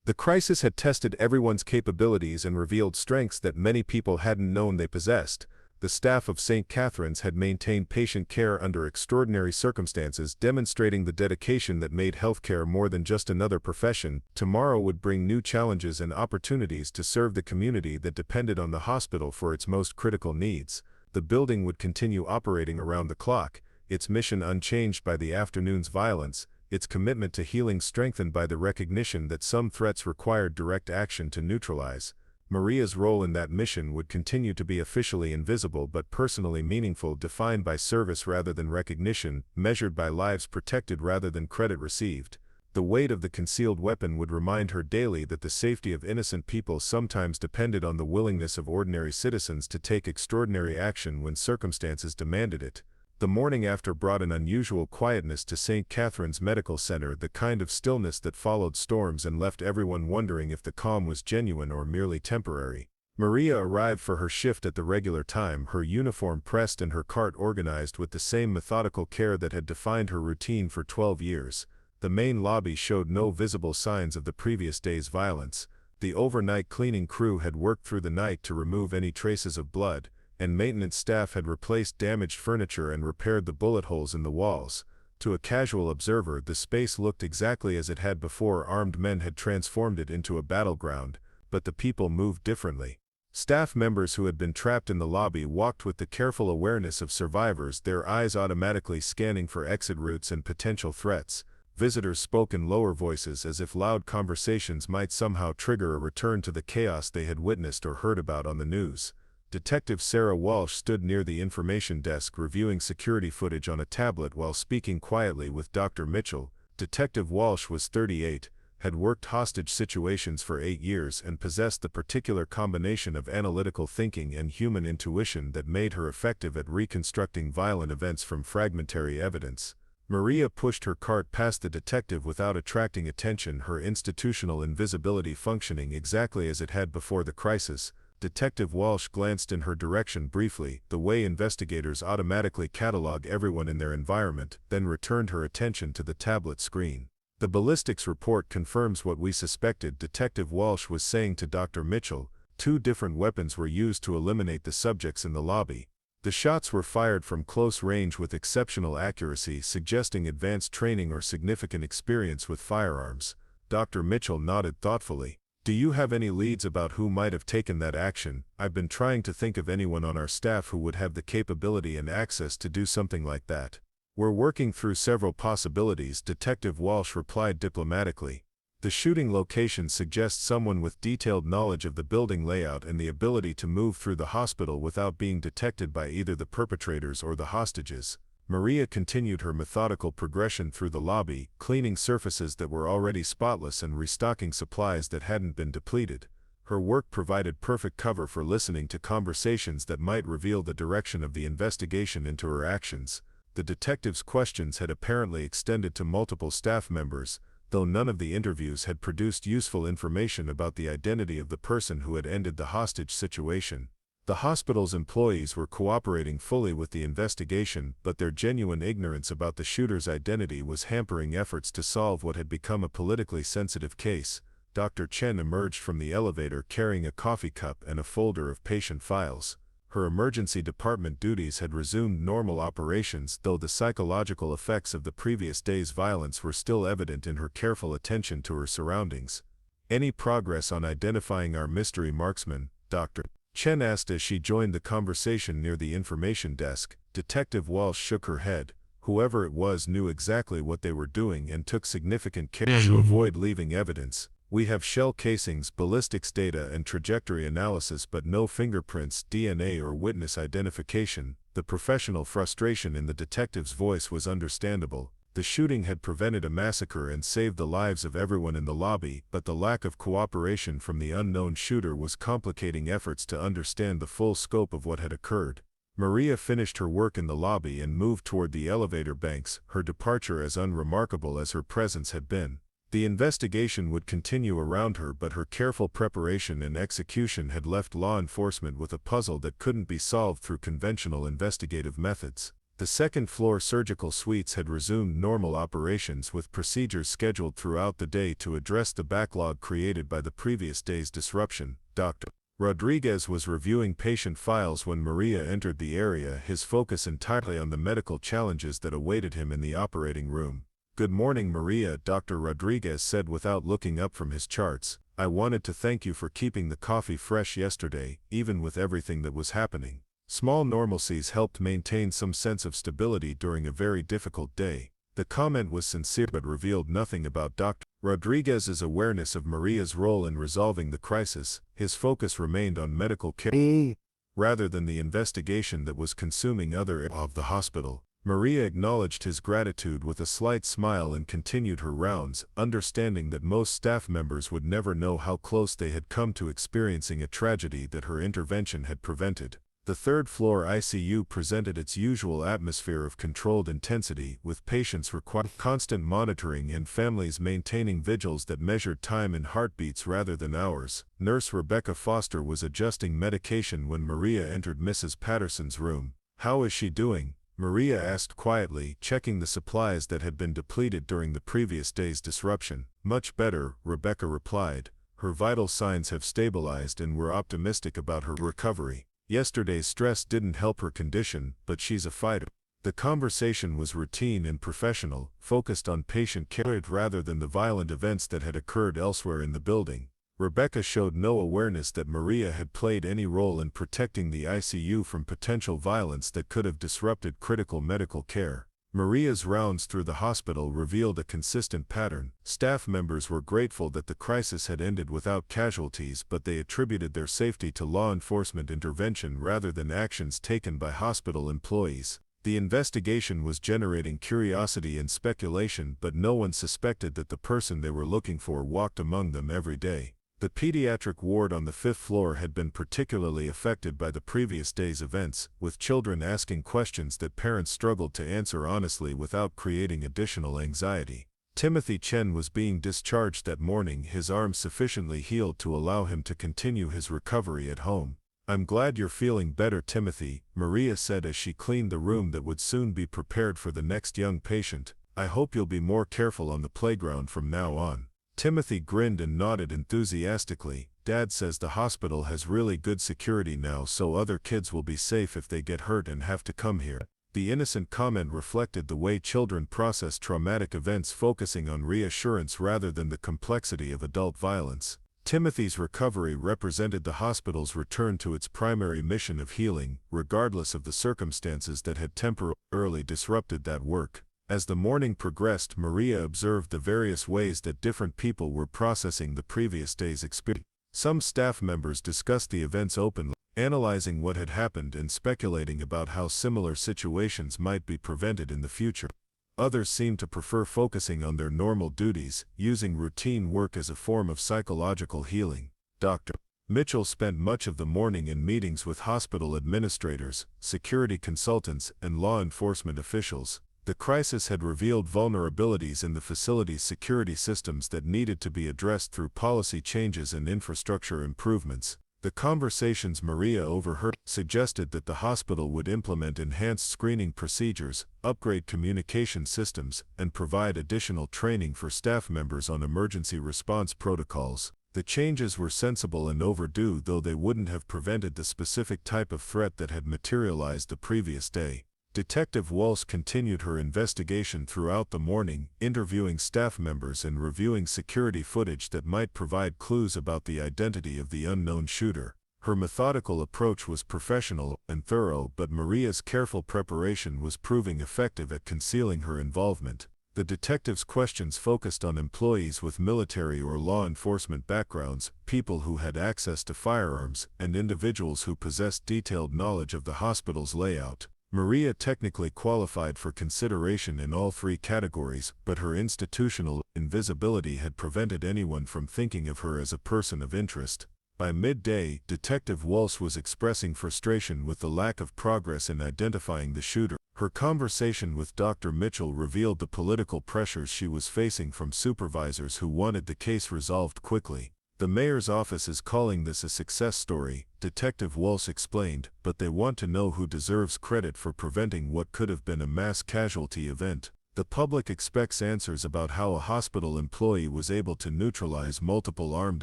The crisis had tested everyone's capabilities and revealed strengths that many people hadn't known they possessed. The staff of St. Catherine's had maintained patient care under extraordinary circumstances, demonstrating the dedication that made healthcare more than just another profession. Tomorrow would bring new challenges and opportunities to serve the community that depended on the hospital for its most critical needs. The building would continue operating around the clock, its mission unchanged by the afternoon's violence, its commitment to healing strengthened by the recognition that some threats required direct action to neutralize. Maria's role in that mission would continue to be officially invisible but personally meaningful, defined by service rather than recognition, measured by lives protected rather than credit received. The weight of the concealed weapon would remind her daily that the safety of innocent people sometimes depended on the willingness of ordinary citizens to take extraordinary action when circumstances demanded it. The morning after brought an unusual quietness to St. Catherine's Medical Center, the kind of stillness that followed storms and left everyone wondering if the calm was genuine or merely temporary. Maria arrived for her shift at the regular time, her uniform pressed and her cart organized with the same methodical care that had defined her routine for 12 years. The main lobby showed no visible signs of the previous day's violence. The overnight cleaning crew had worked through the night to remove any traces of blood, and maintenance staff had replaced damaged furniture and repaired the bullet holes in the walls. To a casual observer, the space looked exactly as it had before armed men had transformed it into a battleground, but the people moved differently. Staff members who had been trapped in the lobby walked with the careful awareness of survivors, their eyes automatically scanning for exit routes and potential threats. Visitors spoke in lower voices as if loud conversations might somehow trigger a return to the chaos they had witnessed or heard about on the news. Detective Sarah Walsh stood near the information desk reviewing security footage on a tablet while speaking quietly with Dr. Mitchell. Detective Walsh was 38, had worked hostage situations for 8 years, and possessed the particular combination of analytical thinking and human intuition that made her effective at reconstructing violent events from fragmentary evidence. Maria pushed her cart past the detective without attracting attention, her institutional invisibility functioning exactly as it had before the crisis. Detective Walsh glanced in her direction briefly, the way investigators automatically catalog everyone in their environment, then returned her attention to the tablet screen. "The ballistics report confirms what we suspected," Detective Walsh was saying to Dr. Mitchell. 2 different weapons were used to eliminate the subjects in the lobby. The shots were fired from close range with exceptional accuracy, suggesting advanced training or significant experience with firearms. Dr. Mitchell nodded thoughtfully. "Do you have any leads about who might have taken that action?" "I've been trying to think of anyone on our staff who would have the capability and access to do something like that." "We're working through several possibilities," Detective Walsh replied diplomatically. "The shooting location suggests someone with detailed knowledge of the building layout and the ability to move through the hospital without being detected by either the perpetrators or the hostages." Maria continued her methodical progression through the lobby, cleaning surfaces that were already spotless and restocking supplies that hadn't been depleted. Her work provided perfect cover for listening to conversations that might reveal the direction of the investigation into her actions. The detective's questions had apparently extended to multiple staff members, though none of the interviews had produced useful information about the identity of the person who had ended the hostage situation. The hospital's employees were cooperating fully with the investigation, but their genuine ignorance about the shooter's identity was hampering efforts to solve what had become a politically sensitive case. Dr. Chen emerged from the elevator carrying a coffee cup and a folder of patient files. Her emergency department duties had resumed normal operations, though the psychological effects of the previous day's violence were still evident in her careful attention to her surroundings. "Any progress on identifying our mystery marksman?" Dr. Chen asked as she joined the conversation near the information desk. Detective Walsh shook her head. Whoever it was knew exactly what they were doing and took significant care to avoid leaving evidence. "We have shell casings, ballistics data, and trajectory analysis, but no fingerprints, DNA, or witness identification." The professional frustration in the detective's voice was understandable. The shooting had prevented a massacre and saved the lives of everyone in the lobby, but the lack of cooperation from the unknown shooter was complicating efforts to understand the full scope of what had occurred. Maria finished her work in the lobby and moved toward the elevator banks, her departure as unremarkable as her presence had been. The investigation would continue around her, but her careful preparation and execution had left law enforcement with a puzzle that couldn't be solved through conventional investigative methods. The second-floor surgical suites had resumed normal operations, with procedures scheduled throughout the day to address the backlog created by the previous day's disruption. Dr. Rodriguez was reviewing patient files when Maria entered the area, his focus entirely on the medical challenges that awaited him in the operating room. "Good morning, Maria," Dr. Rodriguez said without looking up from his charts. "I wanted to thank you for keeping the coffee fresh yesterday, even with everything that was happening." Small normalcies helped maintain some sense of stability during a very difficult day. The comment was sincere but revealed nothing about Dr. Rodriguez's awareness of Maria's role in resolving the crisis. His focus remained on medical care rather than the investigation that was consuming other areas of the hospital. Maria acknowledged his gratitude with a slight smile and continued her rounds, understanding that most staff members would never know how close they had come to experiencing a tragedy that her intervention had prevented. The third-floor ICU presented its usual atmosphere of controlled intensity, with patients requiring constant monitoring and families maintaining vigils that measured time in heartbeats rather than hours. Nurse Rebecca Foster was adjusting medication when Maria entered Mrs. Patterson's room. "How is she doing?" Maria asked quietly, checking the supplies that had been depleted during the previous day's disruption. "Much better," Rebecca replied. "Her vital signs have stabilized and we're optimistic about her recovery. Yesterday's stress didn't help her condition, but she's a fighter." The conversation was routine and professional, focused on patient care rather than the violent events that had occurred elsewhere in the building. Rebecca showed no awareness that Maria had played any role in protecting the ICU from potential violence that could have disrupted critical medical care. Maria's rounds through the hospital revealed a consistent pattern. Staff members were grateful that the crisis had ended without casualties, but they attributed their safety to law enforcement intervention rather than actions taken by hospital employees. The investigation was generating curiosity and speculation, but no one suspected that the person they were looking for walked among them every day. The pediatric ward on the 5th floor had been particularly affected by the previous day's events, with children asking questions that parents struggled to answer honestly without creating additional anxiety. Timothy Chen was being discharged that morning, his arm sufficiently healed to allow him to continue his recovery at home. "I'm glad you're feeling better, Timothy," Maria said as she cleaned the room that would soon be prepared for the next young patient. "I hope you'll be more careful on the playground from now on." Timothy grinned and nodded enthusiastically. "Dad says the hospital has really good security now, so other kids will be safe if they get hurt and have to come here." The innocent comment reflected the way children process traumatic events, focusing on reassurance rather than the complexity of adult violence. Timothy's recovery represented the hospital's return to its primary mission of healing, regardless of the circumstances that had temporarily disrupted that work. As the morning progressed, Maria observed the various ways that different people were processing the previous day's experience. Some staff members discussed the events openly, analyzing what had happened and speculating about how similar situations might be prevented in the future. Others seemed to prefer focusing on their normal duties, using routine work as a form of psychological healing. Dr. Mitchell spent much of the morning in meetings with hospital administrators, security consultants, and law enforcement officials. The crisis had revealed vulnerabilities in the facility's security systems that needed to be addressed through policy changes and infrastructure improvements. The conversations Maria overheard suggested that the hospital would implement enhanced screening procedures, upgrade communication systems, and provide additional training for staff members on emergency response protocols. The changes were sensible and overdue, though they wouldn't have prevented the specific type of threat that had materialized the previous day. Detective Walsh continued her investigation throughout the morning, interviewing staff members and reviewing security footage that might provide clues about the identity of the unknown shooter. Her methodical approach was professional and thorough, but Maria's careful preparation was proving effective at concealing her involvement. The detective's questions focused on employees with military or law enforcement backgrounds, people who had access to firearms, and individuals who possessed detailed knowledge of the hospital's layout. Maria technically qualified for consideration in all three categories, but her institutional invisibility had prevented anyone from thinking of her as a person of interest. By midday, Detective Walsh was expressing frustration with the lack of progress in identifying the shooter. Her conversation with Dr. Mitchell revealed the political pressures she was facing from supervisors who wanted the case resolved quickly. "The mayor's office is calling this a success story," Detective Walsh explained, "but they want to know who deserves credit for preventing what could have been a mass casualty event. The public expects answers about how a hospital employee was able to neutralize multiple armed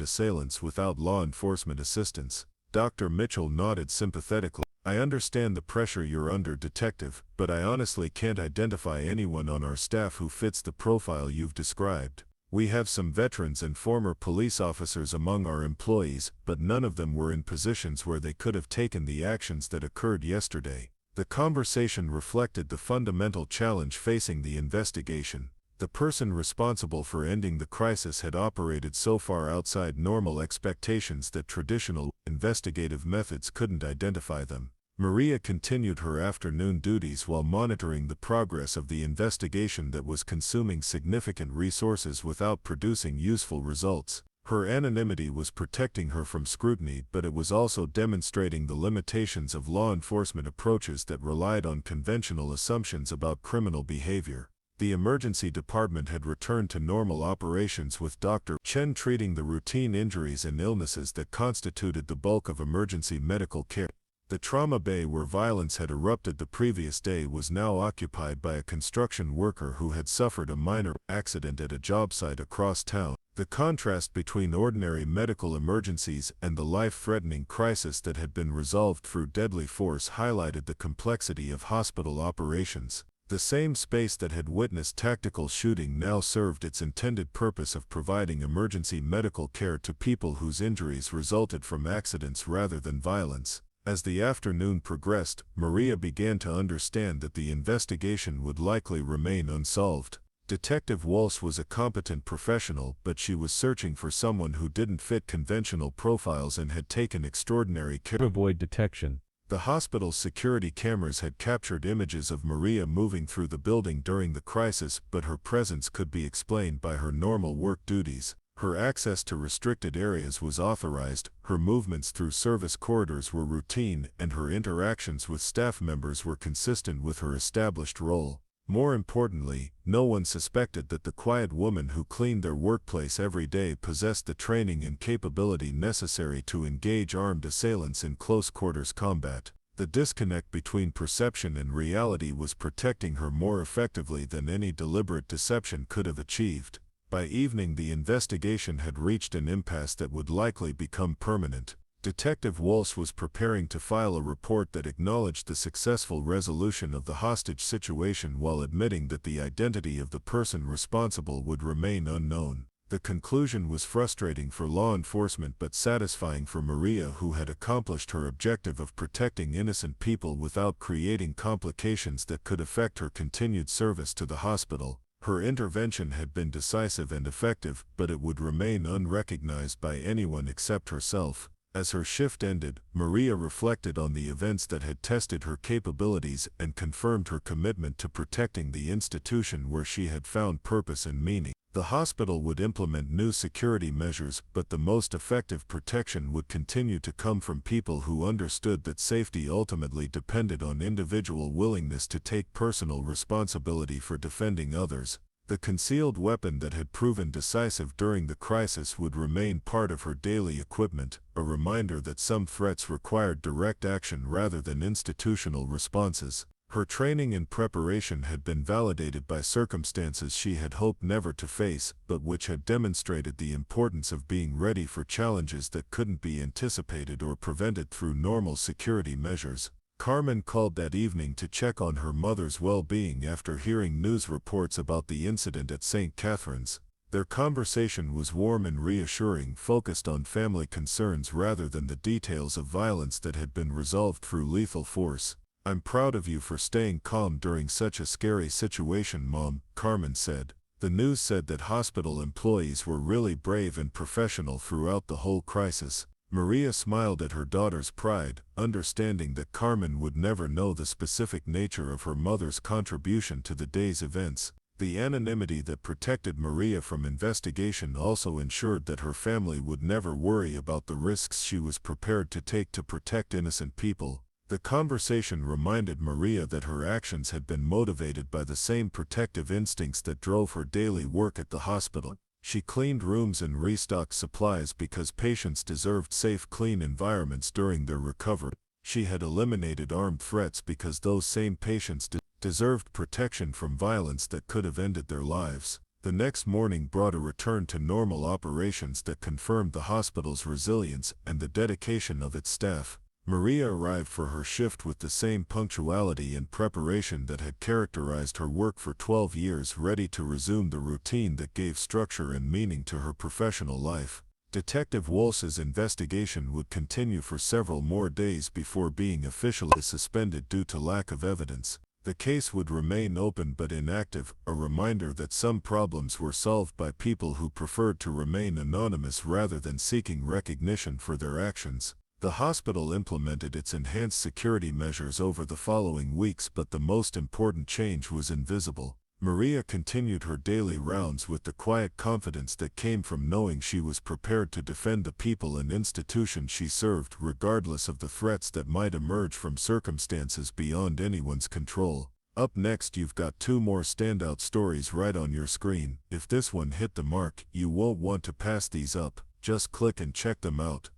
assailants without law enforcement assistance." Dr. Mitchell nodded sympathetically. "I understand the pressure you're under, Detective, but I honestly can't identify anyone on our staff who fits the profile you've described. We have some veterans and former police officers among our employees, but none of them were in positions where they could have taken the actions that occurred yesterday. The conversation reflected the fundamental challenge facing the investigation. The person responsible for ending the crisis had operated so far outside normal expectations that traditional investigative methods couldn't identify them. Maria continued her afternoon duties while monitoring the progress of the investigation that was consuming significant resources without producing useful results. Her anonymity was protecting her from scrutiny, but it was also demonstrating the limitations of law enforcement approaches that relied on conventional assumptions about criminal behavior. The emergency department had returned to normal operations with Dr. Chen treating the routine injuries and illnesses that constituted the bulk of emergency medical care. The trauma bay where violence had erupted the previous day was now occupied by a construction worker who had suffered a minor accident at a job site across town. The contrast between ordinary medical emergencies and the life-threatening crisis that had been resolved through deadly force highlighted the complexity of hospital operations. The same space that had witnessed tactical shooting now served its intended purpose of providing emergency medical care to people whose injuries resulted from accidents rather than violence. As the afternoon progressed, Maria began to understand that the investigation would likely remain unsolved. Detective Walsh was a competent professional, but she was searching for someone who didn't fit conventional profiles and had taken extraordinary care to avoid detection. The hospital's security cameras had captured images of Maria moving through the building during the crisis, but her presence could be explained by her normal work duties. Her access to restricted areas was authorized, her movements through service corridors were routine, and her interactions with staff members were consistent with her established role. More importantly, no one suspected that the quiet woman who cleaned their workplace every day possessed the training and capability necessary to engage armed assailants in close-quarters combat. The disconnect between perception and reality was protecting her more effectively than any deliberate deception could have achieved. By evening, the investigation had reached an impasse that would likely become permanent. Detective Walsh was preparing to file a report that acknowledged the successful resolution of the hostage situation while admitting that the identity of the person responsible would remain unknown. The conclusion was frustrating for law enforcement but satisfying for Maria, who had accomplished her objective of protecting innocent people without creating complications that could affect her continued service to the hospital. Her intervention had been decisive and effective, but it would remain unrecognized by anyone except herself. As her shift ended, Maria reflected on the events that had tested her capabilities and confirmed her commitment to protecting the institution where she had found purpose and meaning. The hospital would implement new security measures, but the most effective protection would continue to come from people who understood that safety ultimately depended on individual willingness to take personal responsibility for defending others. The concealed weapon that had proven decisive during the crisis would remain part of her daily equipment, a reminder that some threats required direct action rather than institutional responses. Her training and preparation had been validated by circumstances she had hoped never to face, but which had demonstrated the importance of being ready for challenges that couldn't be anticipated or prevented through normal security measures. Carmen called that evening to check on her mother's well-being after hearing news reports about the incident at St. Catherine's. Their conversation was warm and reassuring, focused on family concerns rather than the details of violence that had been resolved through lethal force. "I'm proud of you for staying calm during such a scary situation, Mom," Carmen said. The news said that hospital employees were really brave and professional throughout the whole crisis. Maria smiled at her daughter's pride, understanding that Carmen would never know the specific nature of her mother's contribution to the day's events. The anonymity that protected Maria from investigation also ensured that her family would never worry about the risks she was prepared to take to protect innocent people. The conversation reminded Maria that her actions had been motivated by the same protective instincts that drove her daily work at the hospital. She cleaned rooms and restocked supplies because patients deserved safe, clean environments during their recovery. She had eliminated armed threats because those same patients deserved protection from violence that could have ended their lives. The next morning brought a return to normal operations that confirmed the hospital's resilience and the dedication of its staff. Maria arrived for her shift with the same punctuality and preparation that had characterized her work for 12 years, ready to resume the routine that gave structure and meaning to her professional life. Detective Walsh's investigation would continue for several more days before being officially suspended due to lack of evidence. The case would remain open but inactive, a reminder that some problems were solved by people who preferred to remain anonymous rather than seeking recognition for their actions. The hospital implemented its enhanced security measures over the following weeks, but the most important change was invisible. Maria continued her daily rounds with the quiet confidence that came from knowing she was prepared to defend the people and institutions she served, regardless of the threats that might emerge from circumstances beyond anyone's control. Up next, you've got two more standout stories right on your screen. If this one hit the mark, you won't want to pass these up. Just click and check them out.